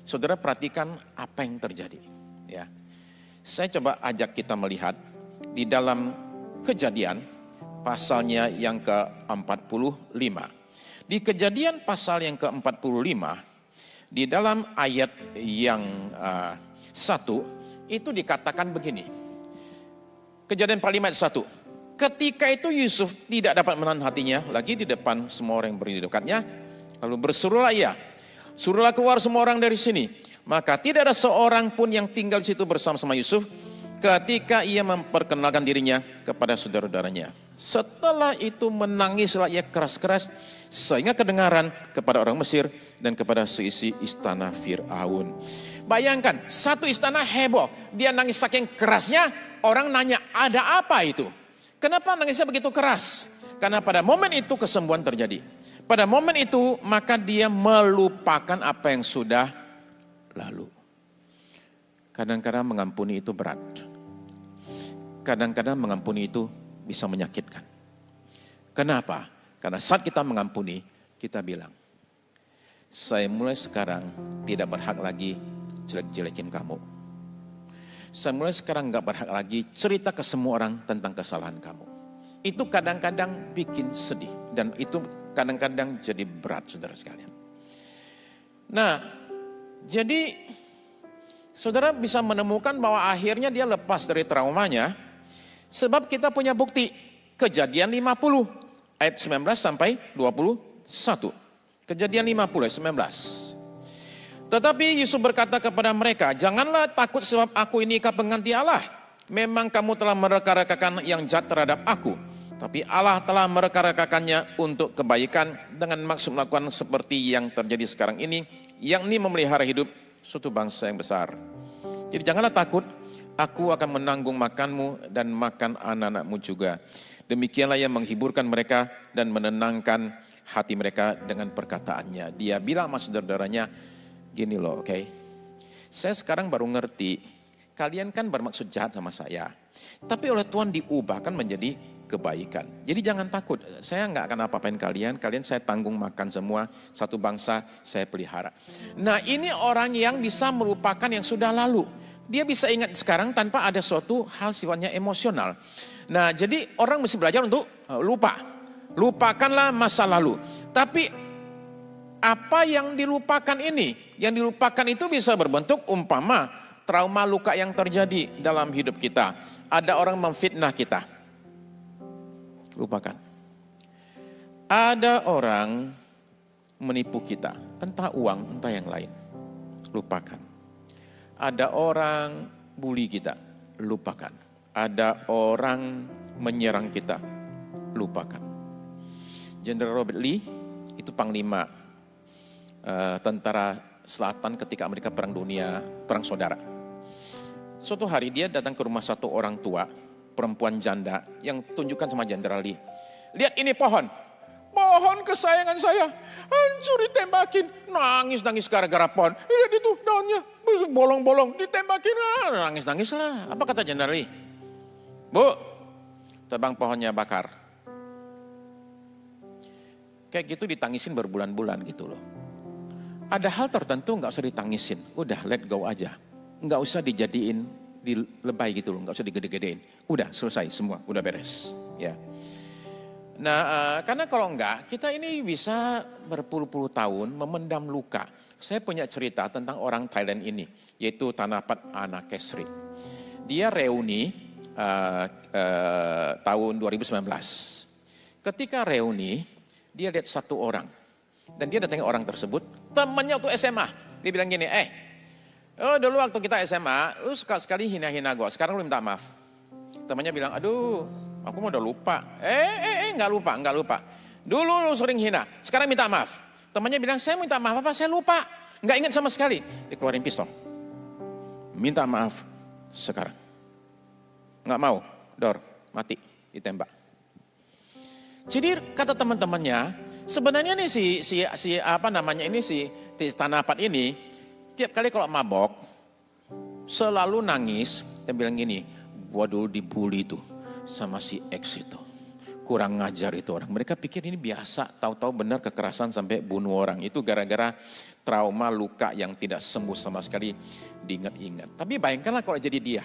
saudara perhatikan apa yang terjadi. Ya, saya coba ajak kita melihat di dalam Kejadian pasalnya yang ke-45. Di Kejadian pasal yang ke-45, di dalam ayat yang 1, itu dikatakan begini. Kejadian 45 ayat 1. Ketika itu Yusuf tidak dapat menahan hatinya lagi di depan semua orang yang berdiri di dekatnya. Lalu berserulah ia, suruhlah keluar semua orang dari sini. Maka tidak ada seorang pun yang tinggal di situ bersama-sama Yusuf ketika ia memperkenalkan dirinya kepada saudara-saudaranya. Setelah itu menangislah ia keras-keras sehingga kedengaran kepada orang Mesir dan kepada seisi istana Fir'aun. Bayangkan, satu istana heboh. Dia nangis saking kerasnya, orang nanya, ada apa itu? Kenapa nangisnya begitu keras? Karena pada momen itu kesembuhan terjadi. Pada momen itu maka dia melupakan apa yang sudah lalu. Kadang-kadang mengampuni itu berat. Kadang-kadang mengampuni itu bisa menyakitkan. Kenapa? Karena saat kita mengampuni, kita bilang, saya mulai sekarang tidak berhak lagi jelek-jelekin kamu. Saya mulai sekarang gak berhak lagi cerita ke semua orang tentang kesalahan kamu. Itu kadang-kadang bikin sedih. Dan itu kadang-kadang jadi berat, saudara sekalian. Nah, jadi saudara bisa menemukan bahwa akhirnya dia lepas dari traumanya. Sebab kita punya bukti. Kejadian 50 ayat 19 sampai 21. Kejadian 50 ayat 19. Tetapi Yusuf berkata kepada mereka, janganlah takut sebab aku ini pengganti Allah. Memang kamu telah mereka-rekakan yang jahat terhadap aku. Tapi Allah telah mereka-rekakannya untuk kebaikan dengan maksud melakukan seperti yang terjadi sekarang ini. Yakni memelihara hidup suatu bangsa yang besar. Jadi janganlah takut. Aku akan menanggung makanmu dan makan anak-anakmu juga. Demikianlah yang menghiburkan mereka dan menenangkan hati mereka dengan perkataannya. Dia bilang sama saudara-saudaranya, gini loh, oke. Saya sekarang baru ngerti, kalian kan bermaksud jahat sama saya. Tapi oleh Tuhan diubahkan menjadi kebaikan. Jadi jangan takut, saya nggak akan apa-apain kalian saya tanggung makan semua, satu bangsa saya pelihara. Nah ini orang yang bisa melupakan yang sudah lalu. Dia bisa ingat sekarang tanpa ada suatu hal sifatnya emosional. Nah jadi orang mesti belajar untuk lupa. Lupakanlah masa lalu. Tapi apa yang dilupakan ini? Yang dilupakan itu bisa berbentuk umpama trauma luka yang terjadi dalam hidup kita. Ada orang memfitnah kita. Lupakan. Ada orang menipu kita. Entah uang, entah yang lain. Lupakan. Ada orang bully kita, lupakan. Ada orang menyerang kita, lupakan. Jenderal Robert Lee, itu panglima tentara selatan ketika Amerika perang dunia, perang saudara. Suatu hari dia datang ke rumah satu orang tua, perempuan janda, yang tunjukkan sama Jenderal Lee. Lihat ini pohon kesayangan saya, hancur ditembakin, nangis gara-gara pohon. Lihat itu daunnya, bolong-bolong, ditembakin, nangis lah. Apa kata Jenderal Lee? Bu, tebang pohonnya bakar. Kayak gitu ditangisin berbulan-bulan gitu loh. Ada hal tertentu gak usah ditangisin, udah let go aja. Gak usah dijadiin dilebay gitu loh, gak usah digede-gedein. Udah selesai semua, udah beres. Ya. Nah, karena kalau enggak, kita ini bisa berpuluh-puluh tahun memendam luka. Saya punya cerita tentang orang Thailand ini, yaitu Tanapat Anakesri. Dia reuni tahun 2019. Ketika reuni, dia lihat satu orang. Dan dia datangi orang tersebut, temannya waktu SMA. Dia bilang gini, dulu waktu kita SMA, lu sekali hina-hina gue, sekarang lu minta maaf. Temannya bilang, aduh, aku mau udah lupa. Enggak lupa. Dulu lu sering hina, sekarang minta maaf. Temannya bilang, saya minta maaf apa? Saya lupa. Enggak ingat sama sekali. Dikeluarin pistol. Minta maaf sekarang. Enggak mau, dor, mati, ditembak. Jadi kata teman-temannya, sebenarnya nih si Tanapat ini, tiap kali kalau mabok, selalu nangis, dia bilang gini, gua dulu dibully tuh. sama si X itu. Kurang ngajar itu orang. Mereka pikir ini biasa, tahu-tahu benar kekerasan sampai bunuh orang. Itu gara-gara trauma, luka yang tidak sembuh sama sekali diingat-ingat. Tapi bayangkanlah kalau jadi dia.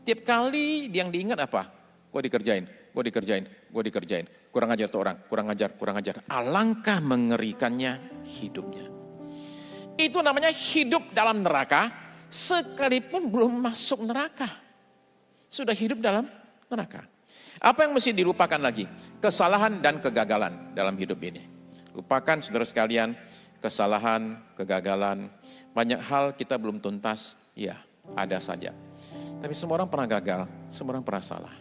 Tiap kali yang diingat apa? Gue dikerjain. Kurang ajar tuh orang, kurang ajar. Alangkah mengerikannya hidupnya. Itu namanya hidup dalam neraka, sekalipun belum masuk neraka. Sudah hidup dalam neraka. Apa yang mesti dilupakan lagi? Kesalahan dan kegagalan dalam hidup ini. Lupakan saudara sekalian, kesalahan, kegagalan. Banyak hal kita belum tuntas, ya ada saja. Tapi semua orang pernah gagal, semua orang pernah salah.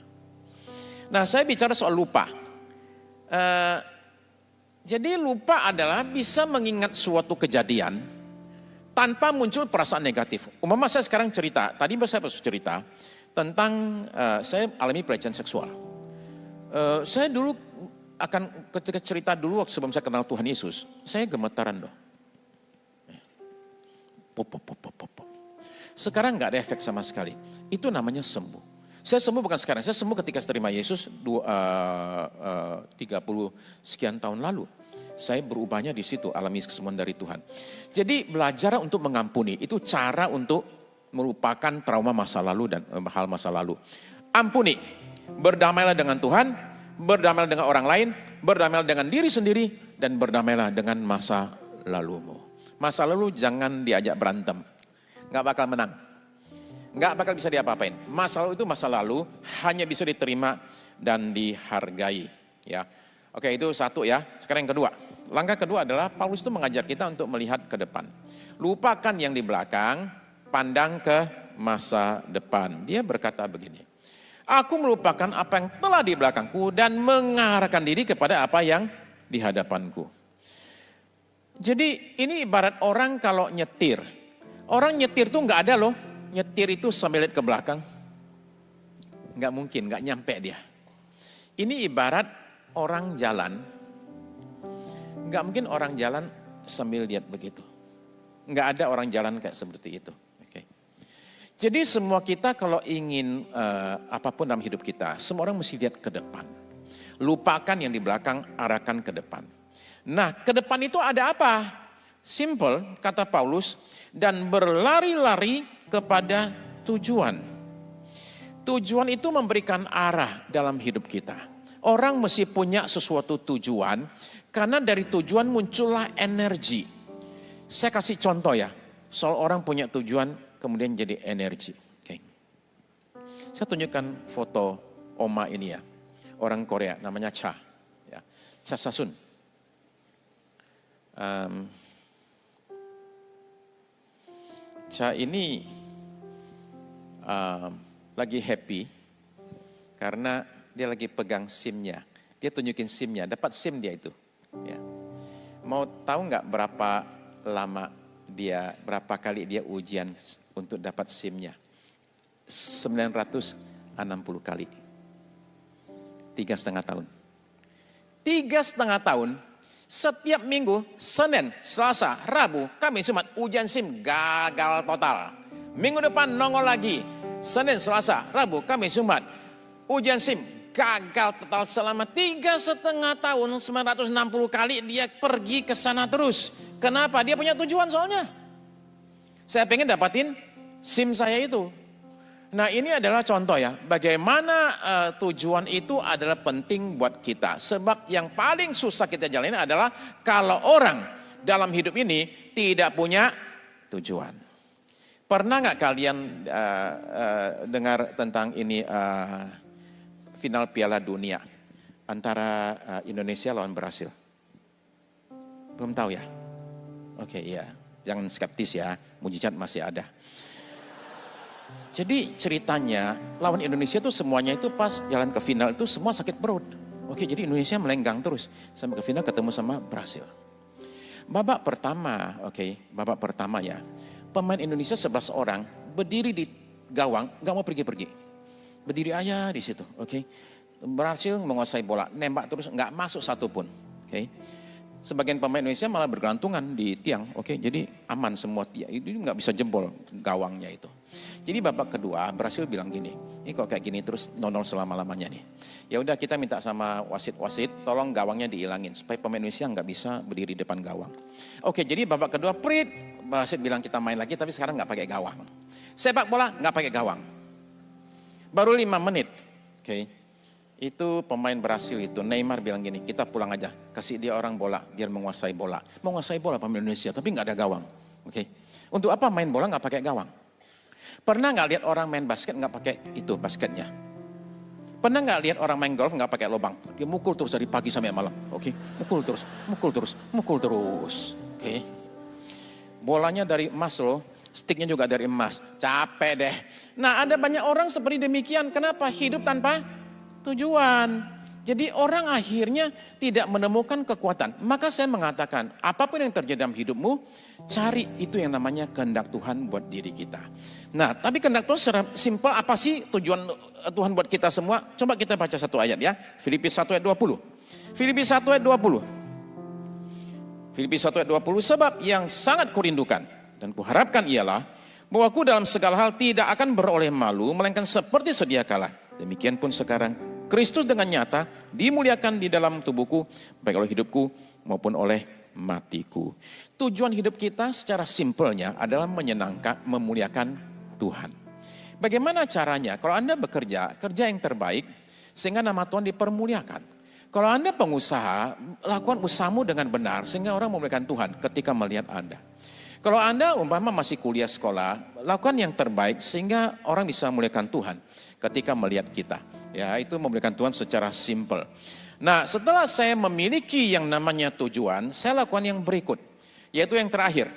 Nah, saya bicara soal lupa. Jadi lupa adalah bisa mengingat suatu kejadian tanpa muncul perasaan negatif. Umpama saya sekarang cerita, tadi saya cerita tentang saya alami pelecehan seksual. Saya dulu ketika cerita dulu waktu sebelum saya kenal Tuhan Yesus, saya gemetaran loh. Sekarang nggak ada efek sama sekali. Itu namanya sembuh. Saya sembuh bukan sekarang, saya sembuh ketika saya terima Yesus 30 sekian tahun lalu. Saya berubahnya di situ, alami kesembuhan dari Tuhan. Jadi belajar untuk mengampuni, itu cara untuk melupakan trauma masa lalu dan hal masa lalu. Ampuni, berdamailah dengan Tuhan, berdamailah dengan orang lain, berdamailah dengan diri sendiri, dan berdamailah dengan masa lalumu. Masa lalu jangan diajak berantem, gak bakal menang. Nggak bakal bisa diapa-apain. Masa lalu itu masa lalu, hanya bisa diterima dan dihargai. Ya, oke, itu satu ya. Sekarang yang kedua. Langkah kedua adalah Paulus itu mengajar kita untuk melihat ke depan. Lupakan yang di belakang, pandang ke masa depan. Dia berkata begini, aku melupakan apa yang telah di belakangku dan mengarahkan diri kepada apa yang di hadapanku. Jadi ini ibarat orang kalau nyetir. Orang nyetir tuh nggak ada loh. Nyetir itu sambil lihat ke belakang. Nggak mungkin, nggak nyampe dia. Ini ibarat orang jalan. Nggak mungkin orang jalan sambil lihat begitu. Nggak ada orang jalan kayak seperti itu. Oke. Jadi semua kita kalau ingin apapun dalam hidup kita, semua orang mesti lihat ke depan. Lupakan yang di belakang, arahkan ke depan. Nah, ke depan itu ada apa? Simple, kata Paulus, dan berlari-lari kepada tujuan. Tujuan itu memberikan arah dalam hidup kita. Orang mesti punya sesuatu tujuan, karena dari tujuan muncullah energi. Saya kasih contoh ya, soal orang punya tujuan kemudian jadi energi. Oke. Saya tunjukkan foto oma ini ya, orang Korea namanya Cha, ya. Cha Sasun. Cha ini lagi happy karena dia lagi pegang SIM-nya. Dia tunjukin SIM-nya, dapat SIM dia itu. Ya. Mau tahu nggak berapa kali dia ujian untuk dapat SIM-nya? 960 kali. 3,5 tahun. 3,5 tahun. Setiap minggu, Senin, Selasa, Rabu, Kamis, Jumat, ujian SIM gagal total. Minggu depan nongol lagi. Senin, Selasa, Rabu, Kamis, Jumat, ujian SIM gagal total selama 3,5 tahun. 960 kali dia pergi ke sana terus. Kenapa? Dia punya tujuan soalnya. Saya pengen dapatin SIM saya itu. Nah, ini adalah contoh ya, bagaimana tujuan itu adalah penting buat kita. Sebab yang paling susah kita jalanin adalah kalau orang dalam hidup ini tidak punya tujuan. Pernah nggak kalian dengar tentang ini final Piala Dunia antara Indonesia lawan Brasil? Belum tahu ya? Oke, iya. Jangan skeptis ya, mujizat masih ada. Jadi ceritanya lawan Indonesia tuh semuanya itu pas jalan ke final itu semua sakit perut. Oke, jadi Indonesia melenggang terus sampai ke final ketemu sama Brasil. Babak pertama ya. Pemain Indonesia 11 orang berdiri di gawang, nggak mau pergi-pergi. Berdiri aja di situ, oke. Brasil menguasai bola, nembak terus nggak masuk satupun, oke. Sebagian pemain Indonesia malah bergelantungan di tiang, oke, jadi aman semua tiang, itu nggak bisa jebol gawangnya itu. Jadi babak kedua Brasil bilang gini, ini kok kayak gini terus 0-0 selama-lamanya nih. Ya udah kita minta sama wasit, tolong gawangnya dihilangin supaya pemain Indonesia nggak bisa berdiri depan gawang. Oke, jadi babak kedua wasit bilang kita main lagi tapi sekarang nggak pakai gawang. Sepak bola nggak pakai gawang. Baru 5 menit, oke. Itu pemain Brasil itu, Neymar bilang gini, kita pulang aja, kasih dia orang bola, biar menguasai bola. Menguasai bola pemain Indonesia, tapi nggak ada gawang. Oke. Untuk apa main bola nggak pakai gawang? Pernah nggak lihat orang main basket nggak pakai itu basketnya? Pernah nggak lihat orang main golf nggak pakai lubang? Dia mukul terus dari pagi sampai malam. Oke, mukul terus. Oke. Bolanya dari emas loh, sticknya juga dari emas. Capek deh. Nah, ada banyak orang seperti demikian. Kenapa? Hidup tanpa tujuan. Jadi orang akhirnya tidak menemukan kekuatan. Maka saya mengatakan, apapun yang terjadi dalam hidupmu, cari itu yang namanya kehendak Tuhan buat diri kita. Nah, tapi kehendak Tuhan secara simpel apa sih tujuan Tuhan buat kita semua? Coba kita baca satu ayat ya. Filipi 1 ayat 20. Filipi 1 ayat 20. Filipi 1 ayat 20, sebab yang sangat kurindukan dan kuharapkan ialah bahwa aku dalam segala hal tidak akan beroleh malu, melainkan seperti sedia kala. Demikian pun sekarang, Kristus dengan nyata dimuliakan di dalam tubuhku, baik oleh hidupku maupun oleh matiku. Tujuan hidup kita secara simpelnya adalah menyenangkan, memuliakan Tuhan. Bagaimana caranya? Kalau Anda bekerja, kerja yang terbaik sehingga nama Tuhan dipermuliakan. Kalau Anda pengusaha, lakukan usahamu dengan benar sehingga orang memuliakan Tuhan ketika melihat Anda. Kalau Anda umpama masih kuliah sekolah, lakukan yang terbaik sehingga orang bisa memuliakan Tuhan ketika melihat kita. Ya, itu memuliakan Tuhan secara simpel. Nah, setelah saya memiliki yang namanya tujuan, saya lakukan yang berikut, yaitu yang terakhir.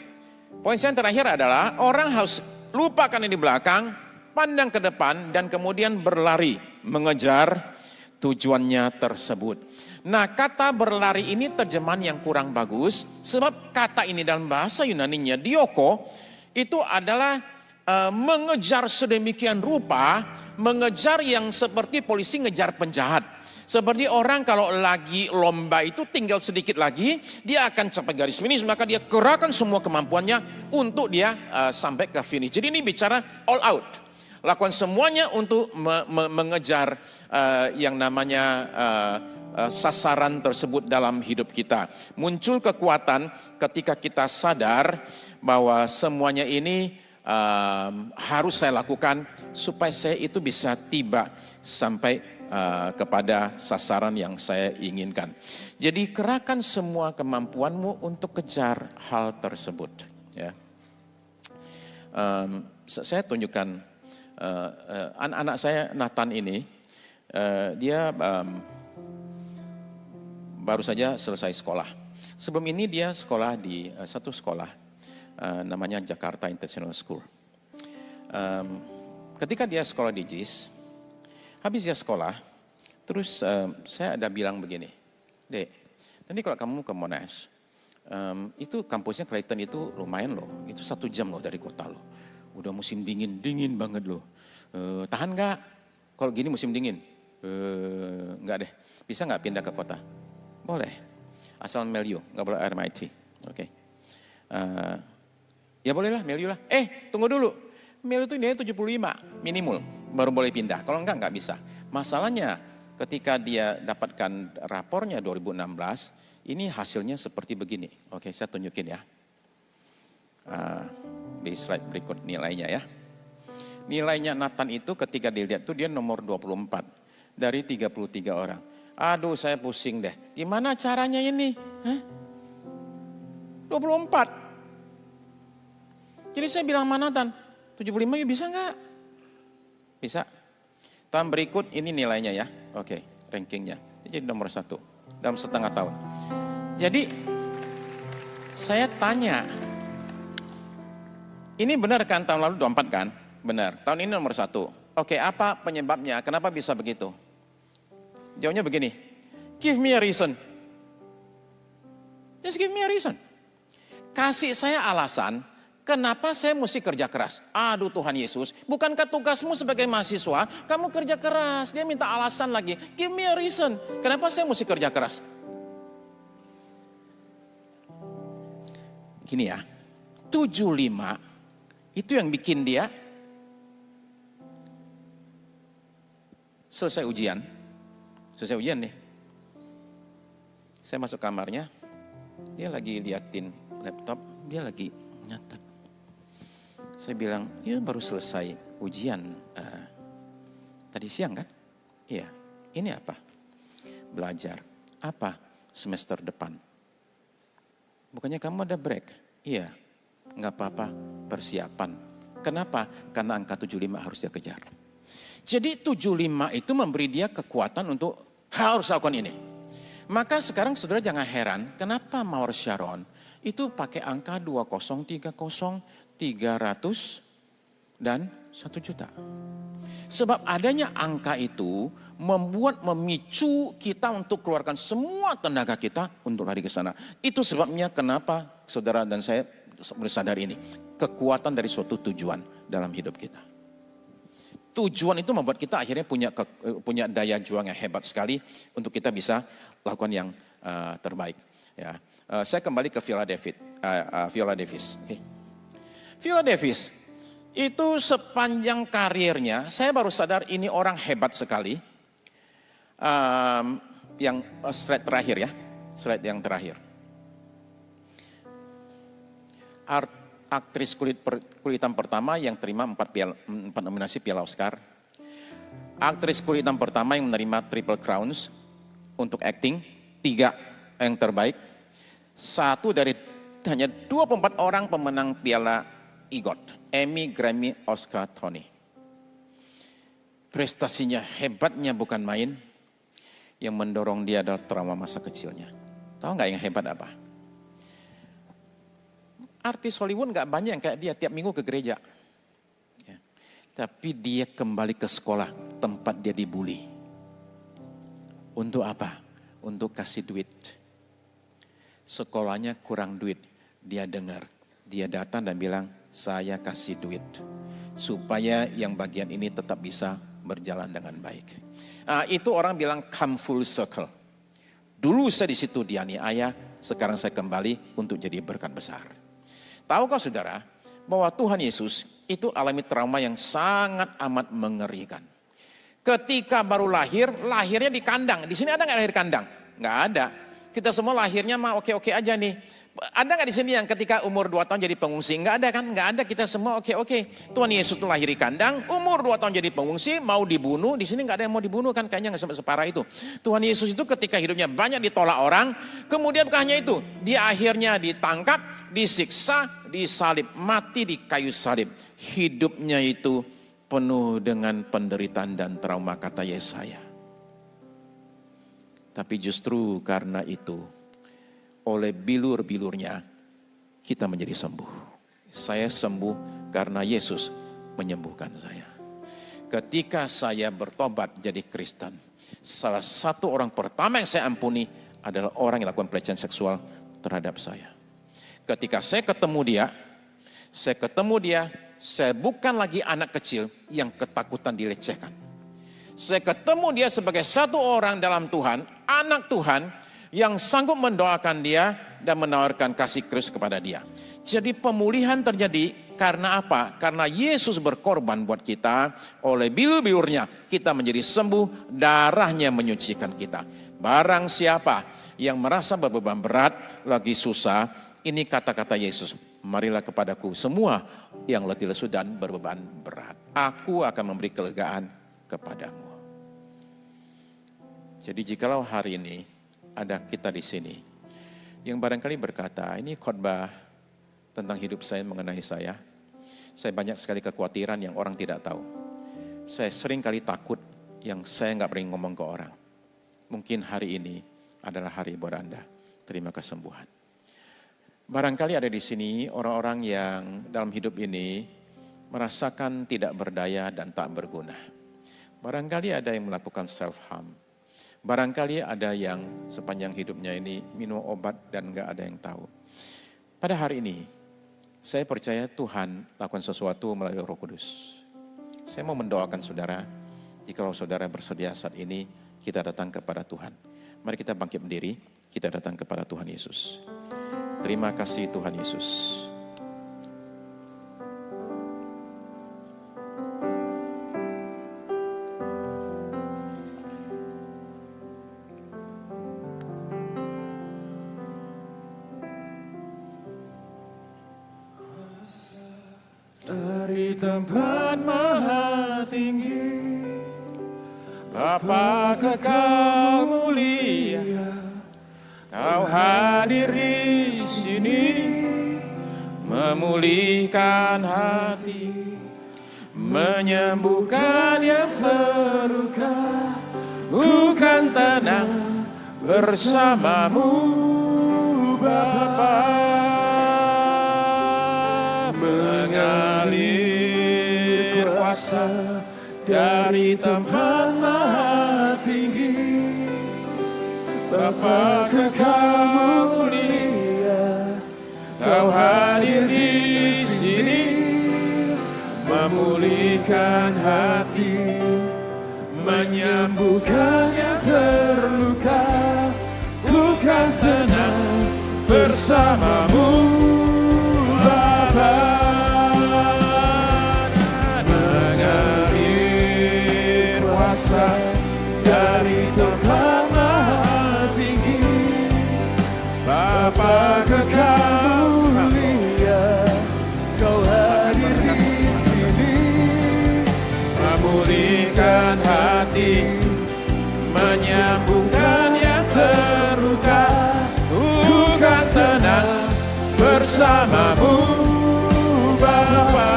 Poin saya yang terakhir adalah orang harus lupakan yang di belakang, pandang ke depan, dan kemudian berlari mengejar tujuannya tersebut. Nah, kata berlari ini terjemahan yang kurang bagus, sebab kata ini dalam bahasa Yunaninya dioko, itu adalah mengejar sedemikian rupa, mengejar yang seperti polisi ngejar penjahat. Seperti orang kalau lagi lomba itu tinggal sedikit lagi, dia akan capai garis finish, maka dia kerahkan semua kemampuannya untuk dia sampai ke finish. Jadi ini bicara all out. Lakukan semuanya untuk mengejar yang namanya sasaran tersebut dalam hidup kita. Muncul kekuatan ketika kita sadar bahwa semuanya ini harus saya lakukan supaya saya itu bisa tiba sampai kepada sasaran yang saya inginkan. Jadi kerahkan semua kemampuanmu untuk kejar hal tersebut. Ya. Saya tunjukkan anak-anak saya Nathan ini, dia baru saja selesai sekolah. Sebelum ini dia sekolah di satu sekolah namanya Jakarta International School. Ketika dia sekolah di JIS, habis dia sekolah, terus saya ada bilang begini, Dek, nanti kalau kamu ke Monash, itu kampusnya Clayton itu lumayan loh, itu 1 jam loh dari kota loh. Udah musim dingin banget loh. Tahan nggak? Kalau gini musim dingin? Nggak deh. Bisa nggak pindah ke kota? Boleh. Asal Melio, nggak boleh RMIT. Oke. Ya bolehlah, Melio lah. Tunggu dulu. Melio itu nilai 75 minimal, baru boleh pindah. Kalau nggak bisa. Masalahnya ketika dia dapatkan rapornya 2016, ini hasilnya seperti begini. Oke, saya tunjukin ya. Di slide berikut nilainya ya. Nilainya Nathan itu ketika dilihat tuh dia nomor 24 dari 33 orang. Aduh, saya pusing deh. Gimana caranya ini? 24. Jadi saya bilang sama Nathan, 75 ya bisa nggak? Bisa. Tahun berikut ini nilainya ya. Oke, rankingnya. Jadi nomor 1 dalam setengah tahun. Jadi saya tanya, ini benar kan tahun lalu 24 kan? Benar. Tahun ini nomor 1. Oke, apa penyebabnya? Kenapa bisa begitu? Jawabnya begini. Give me a reason. Just give me a reason. Kasih saya alasan kenapa saya mesti kerja keras. Aduh Tuhan Yesus, bukankah tugasmu sebagai mahasiswa, kamu kerja keras. Dia minta alasan lagi. Give me a reason. Kenapa saya mesti kerja keras? gini ya, 75 itu yang bikin dia selesai ujian nih. Saya masuk kamarnya, dia lagi liatin laptop, dia lagi nyatet. Saya bilang, ya baru selesai ujian tadi siang kan? Iya, ini apa? Belajar. Apa? Semester depan. Bukannya kamu ada break? Iya, nggak apa-apa, persiapan. Kenapa? Karena angka 75 harus dia kejar. Jadi 75 itu memberi dia kekuatan untuk harus lakukan ini. Maka sekarang saudara jangan heran, kenapa Mawar Sharon itu pakai angka 2030, 300 dan 1 juta. Sebab adanya angka itu memicu kita untuk keluarkan semua tenaga kita untuk lari ke sana. Itu sebabnya kenapa saudara dan saya bersadar ini. Kekuatan dari suatu tujuan dalam hidup kita. Tujuan itu membuat kita akhirnya punya daya juang yang hebat sekali untuk kita bisa lakukan yang terbaik. Ya, saya kembali ke Viola Davis. Okay. Viola Davis itu sepanjang karirnya, saya baru sadar ini orang hebat sekali. Yang slide terakhir ya, slide yang terakhir. Aktris kulit hitam pertama yang terima 4 nominasi Piala Oscar. Aktris kulit hitam pertama yang menerima Triple Crowns untuk acting, 3 yang terbaik. 1 dari hanya 24 orang pemenang Piala EGOT, Emmy, Grammy, Oscar, Tony. Prestasinya hebatnya bukan main, yang mendorong dia adalah trauma masa kecilnya. Tahu nggak yang hebat apa? Artis Hollywood nggak banyak yang kayak dia tiap minggu ke gereja. Ya. Tapi dia kembali ke sekolah tempat dia dibully. Untuk apa? Untuk kasih duit. Sekolahnya kurang duit. Dia dengar. Dia datang dan bilang, saya kasih duit. Supaya yang bagian ini tetap bisa berjalan dengan baik. Itu orang bilang come full circle. Dulu saya di situ dianiaya, sekarang saya kembali untuk jadi berkat besar. Tahukah saudara bahwa Tuhan Yesus itu alami trauma yang sangat amat mengerikan. Ketika baru lahir, lahirnya di kandang. Di sini ada nggak lahir kandang? Nggak ada. Kita semua lahirnya mah oke-oke aja nih. Ada nggak di sini yang ketika umur 2 tahun jadi pengungsi? Nggak ada kan? Nggak ada, kita semua oke-oke. Tuhan Yesus itu lahir di kandang, umur 2 tahun jadi pengungsi, mau dibunuh. Di sini nggak ada yang mau dibunuh kan? Kayaknya nggak sampai separah itu. Tuhan Yesus itu ketika hidupnya banyak ditolak orang, kemudian bukan hanya itu, dia akhirnya ditangkap, disiksa, disalib, mati di kayu salib. Hidupnya itu penuh dengan penderitaan dan trauma, kata Yesaya. Tapi justru karena itu, oleh bilur-bilurnya kita menjadi sembuh. Saya sembuh karena Yesus menyembuhkan saya. Ketika saya bertobat jadi Kristen, salah satu orang pertama yang saya ampuni adalah orang yang lakukan pelecehan seksual terhadap saya. Ketika saya ketemu dia, saya bukan lagi anak kecil yang ketakutan dilecehkan. Saya ketemu dia sebagai satu orang dalam Tuhan, anak Tuhan, yang sanggup mendoakan dia dan menawarkan kasih Kristus kepada dia. Jadi pemulihan terjadi karena apa? Karena Yesus berkorban buat kita, oleh bilur-bilurnya kita menjadi sembuh, darahnya menyucikan kita. Barang siapa yang merasa berbeban berat, lagi susah, ini kata-kata Yesus, marilah kepadaku semua yang letih lesu dan berbeban berat. Aku akan memberi kelegaan kepadamu. Jadi jikalau hari ini ada kita di sini yang barangkali berkata, ini khotbah tentang hidup saya mengenai saya. Saya banyak sekali kekhawatiran yang orang tidak tahu. Saya sering kali takut yang saya nggak berani ngomong ke orang. Mungkin hari ini adalah hari buat Anda terima kesembuhan. Barangkali ada di sini orang-orang yang dalam hidup ini merasakan tidak berdaya dan tak berguna. Barangkali ada yang melakukan self-harm. Barangkali ada yang sepanjang hidupnya ini minum obat dan nggak ada yang tahu. Pada hari ini, saya percaya Tuhan lakukan sesuatu melalui Roh Kudus. Saya mau mendoakan saudara, jikalau saudara bersedia saat ini, kita datang kepada Tuhan. Mari kita bangkit berdiri, kita datang kepada Tuhan Yesus. Terima kasih Tuhan Yesus. Dari tempat maha tinggi, Bapa kekal mulia, Kau hadir di sini, memulihkan hati, menyembuhkan yang terluka, bukan tenang bersamamu Bapa. Mengalir kuasa dari tempat maha tinggi, Bapa kekal mulia, Kau hadir di sini, memulihkan hati, menyembuhkan yang terluka, bukan tenang bersamamu Bapa. Mengalir kuasa dari tempat maha tinggi, Bapa kekal mulia, Kau hadir di sini, memulihkan hati, menyembuhkan yang terluka, bukan tenang bersamamu Bapa.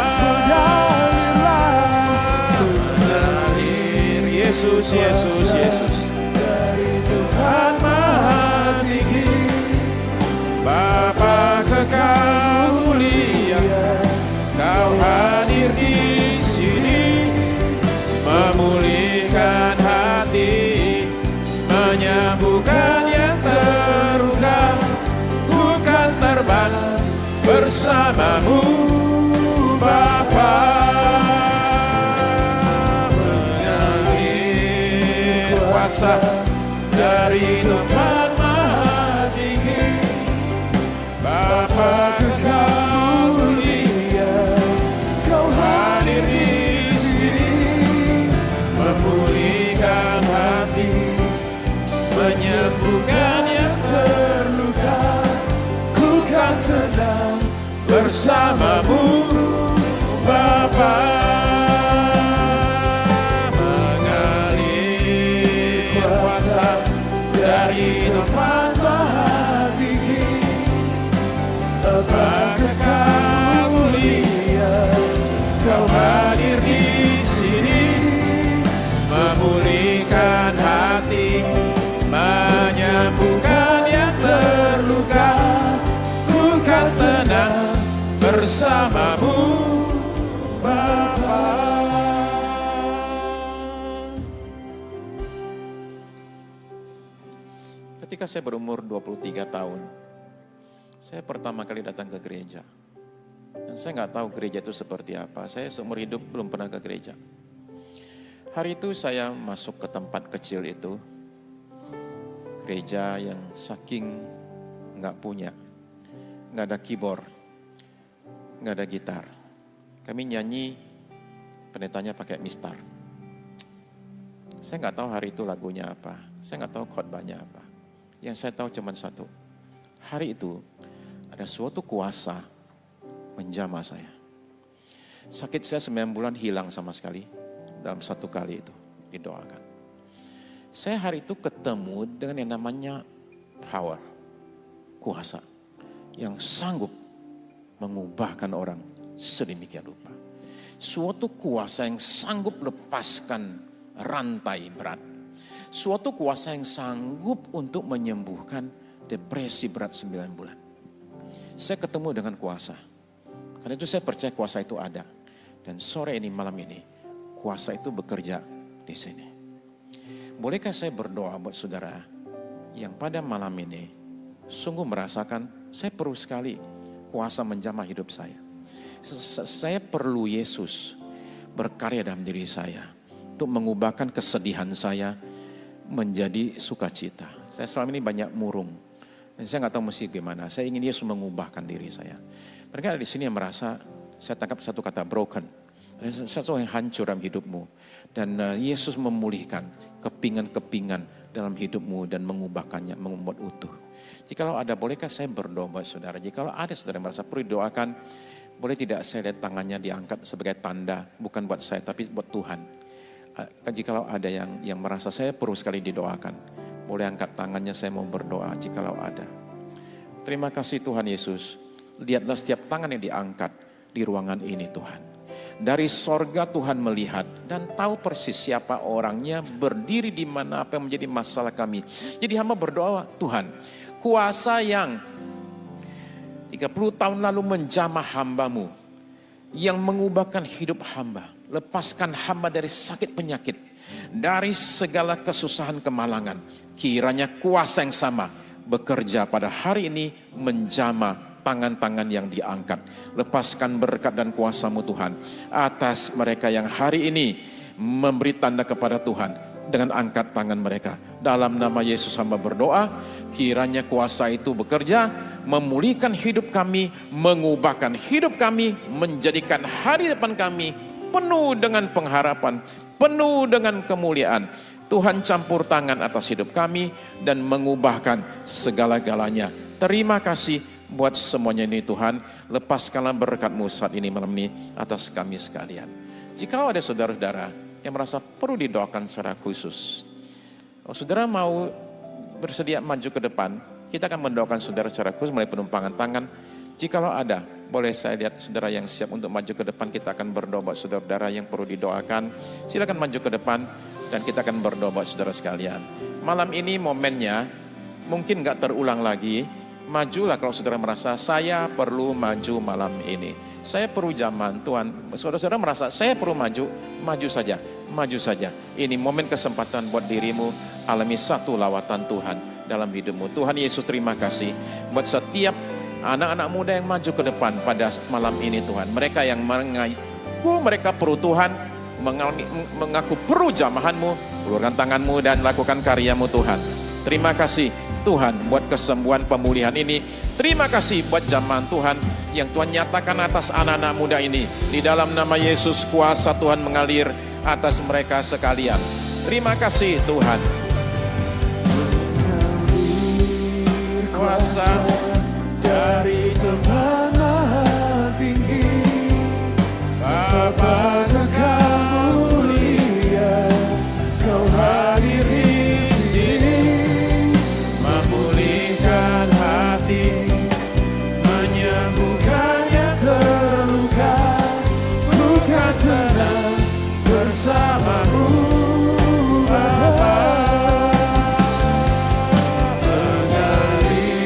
Mengalir Yesus, Yesus, Yesus dari Tuhan maha tinggi, Bapa kekal mulia, Kau hadir di sini, memulihkan hati, menyembuhkan yang terluka, bukan terbang bersamamu Bapa. Mengalir kuasa dari tempat maha tinggi, Bapa kekal mulia, Kau hadir di sini, memulihkan hati, menyembuhkan yang terluka, bukan tenang bersamamu Bapa. Mengalir kuasa dari tempat maha tinggi, Bapa kekal mulia, Kau hadir di sini, memulihkan hati, menyembuhkan yang terluka, bukan tenang bersamamu Bapa. Ketika saya berumur 23 tahun, saya pertama kali datang ke gereja. Dan saya nggak tahu gereja itu seperti apa. Saya seumur hidup belum pernah ke gereja. Hari itu saya masuk ke tempat kecil itu, gereja yang saking nggak punya, nggak ada keyboard, nggak ada gitar. Kami nyanyi, pendetanya pakai mistar. Saya nggak tahu hari itu lagunya apa, saya nggak tahu khotbahnya apa. Yang saya tahu cuma satu, hari itu ada suatu kuasa menjamah saya. Sakit saya 9 bulan hilang sama sekali dalam satu kali itu didoakan. Saya hari itu ketemu dengan yang namanya power, kuasa yang sanggup mengubahkan orang sedemikian rupa. Suatu kuasa yang sanggup lepaskan rantai berat. Suatu kuasa yang sanggup untuk menyembuhkan depresi berat 9 bulan. Saya ketemu dengan kuasa. Karena itu saya percaya kuasa itu ada. Dan sore ini, malam ini, kuasa itu bekerja di sini. Bolehkah saya berdoa buat saudara yang pada malam ini sungguh merasakan saya perlu sekali kuasa menjamah hidup saya. Saya perlu Yesus berkarya dalam diri saya untuk mengubahkan kesedihan saya menjadi sukacita. Saya selama ini banyak murung, Dan saya nggak tahu mesti gimana. Saya ingin Yesus mengubahkan diri saya. Mereka ada di sini yang merasa, saya tangkap satu kata broken. Ada sesuatu yang hancur dalam hidupmu. Dan Yesus memulihkan kepingan-kepingan dalam hidupmu dan mengubahkannya, membuat utuh. Jikalau ada, bolehkah saya berdoa buat saudara? Jikalau ada saudara yang merasa perlu didoakan, boleh tidak saya lihat tangannya diangkat sebagai tanda, bukan buat saya tapi buat Tuhan. Jikalau ada yang merasa saya perlu sekali didoakan, boleh angkat tangannya, saya mau berdoa jikalau ada. Terima kasih Tuhan Yesus. Lihatlah setiap tangan yang diangkat di ruangan ini Tuhan. Dari sorga Tuhan melihat dan tahu persis siapa orangnya, berdiri di mana, apa yang menjadi masalah kami. Jadi hamba berdoa, Tuhan, kuasa yang 30 tahun lalu menjamah hambamu, yang mengubahkan hidup hamba, lepaskan hamba dari sakit penyakit, dari segala kesusahan kemalangan. Kiranya kuasa yang sama bekerja pada hari ini menjamah tangan-tangan yang diangkat. Lepaskan berkat dan kuasa-Mu Tuhan atas mereka yang hari ini memberi tanda kepada Tuhan dengan angkat tangan mereka. Dalam nama Yesus hamba berdoa, kiranya kuasa itu bekerja, memulihkan hidup kami, mengubahkan hidup kami, menjadikan hari depan kami penuh dengan pengharapan, penuh dengan kemuliaan. Tuhan campur tangan atas hidup kami dan mengubahkan segala-galanya. Terima kasih buat semuanya ini Tuhan, lepaskanlah berkat-Mu saat ini malam ini atas kami sekalian. Jika ada saudara-saudara yang merasa perlu didoakan secara khusus, kalau saudara mau bersedia maju ke depan, kita akan mendoakan saudara secara khusus melalui penumpangan tangan. Jikalau ada, boleh saya lihat saudara yang siap untuk maju ke depan, kita akan berdoa buat saudara-saudara yang perlu didoakan. Silakan maju ke depan dan kita akan berdoa buat saudara sekalian. Malam ini momennya mungkin gak terulang lagi. Majulah kalau saudara merasa saya perlu maju malam ini. Saya perlu zaman Tuhan. Saudara-saudara merasa saya perlu maju, maju saja, maju saja. Ini momen kesempatan buat dirimu alami satu lawatan Tuhan dalam hidupmu. Tuhan Yesus terima kasih buat setiap anak-anak muda yang maju ke depan pada malam ini Tuhan. Mereka yang mengaku mereka perlu Tuhan, mengaku perlu jamahan-Mu, ulurkan tangan-Mu dan lakukan karya-Mu Tuhan. Terima kasih Tuhan buat kesembuhan pemulihan ini. Terima kasih buat jamahan Tuhan yang Tuhan nyatakan atas anak-anak muda ini. Di dalam nama Yesus kuasa Tuhan mengalir atas mereka sekalian. Terima kasih Tuhan. Kuasa dari tempat maha tinggi, Bapa Kekal mulia, Kau hadir di sini, memulihkan hati, menyembuhkan yang terluka, buka tenang bersamamu Bapa. Mengalir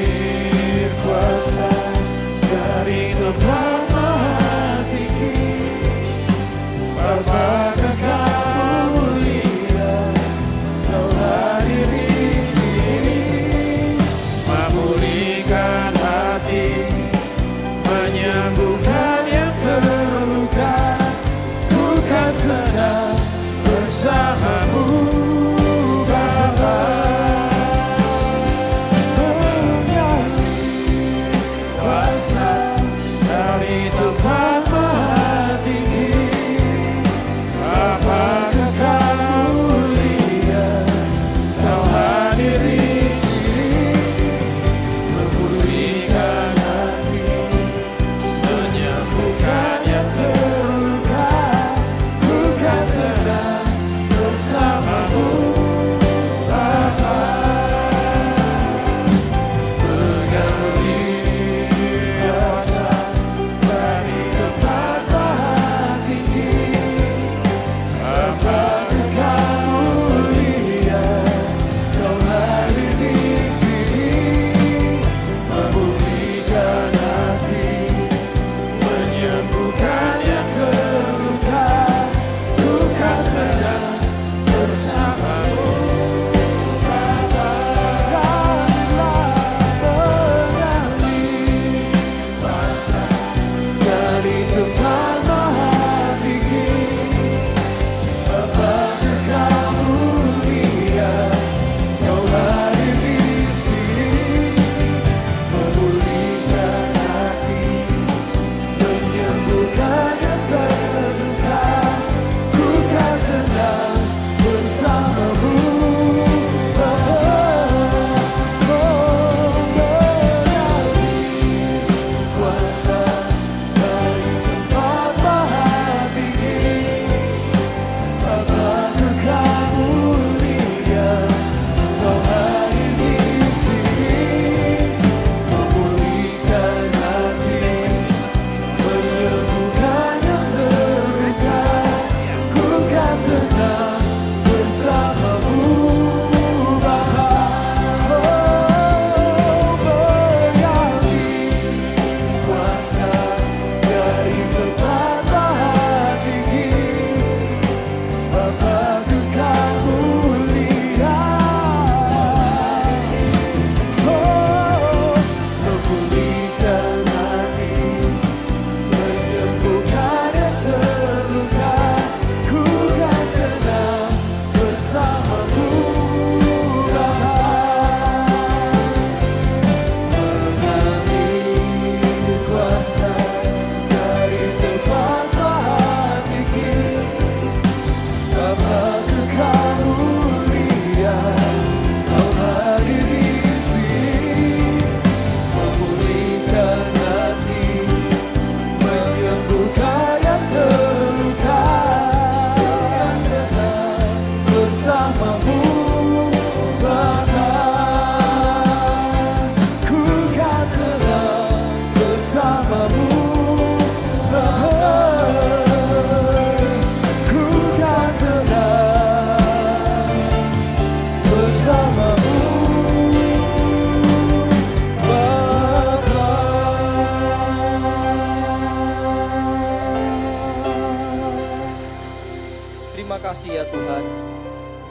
ya Tuhan,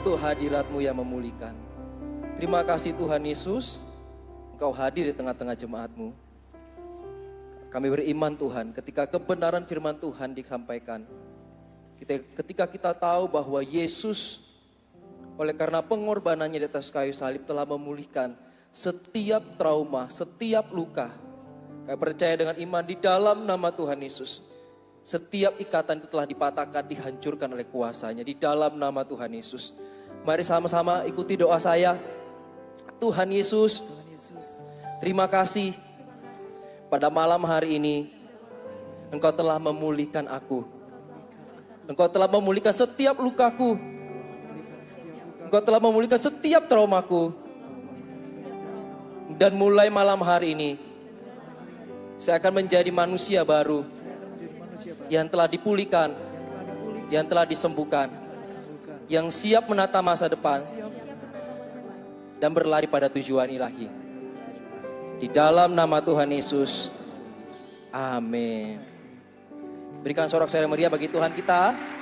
untuk hadirat-Mu yang memulihkan. Terima kasih Tuhan Yesus, Engkau hadir di tengah-tengah jemaat-Mu. Kami beriman Tuhan, ketika kebenaran firman Tuhan disampaikan, ketika kita tahu bahwa Yesus oleh karena pengorbanannya di atas kayu salib telah memulihkan setiap trauma, setiap luka. Kami percaya dengan iman di dalam nama Tuhan Yesus, setiap ikatan itu telah dipatahkan, dihancurkan oleh kuasanya di dalam nama Tuhan Yesus. Mari sama-sama ikuti doa saya. Tuhan Yesus, terima kasih pada malam hari ini Engkau telah memulihkan aku. Engkau telah memulihkan setiap lukaku. Engkau telah memulihkan setiap traumaku. Dan mulai malam hari ini saya akan menjadi manusia baru yang telah dipulihkan, yang telah disembuhkan, yang siap menata masa depan dan berlari pada tujuan ilahi. Di dalam nama Tuhan Yesus, amin. Berikan sorak-sorai meriah bagi Tuhan kita.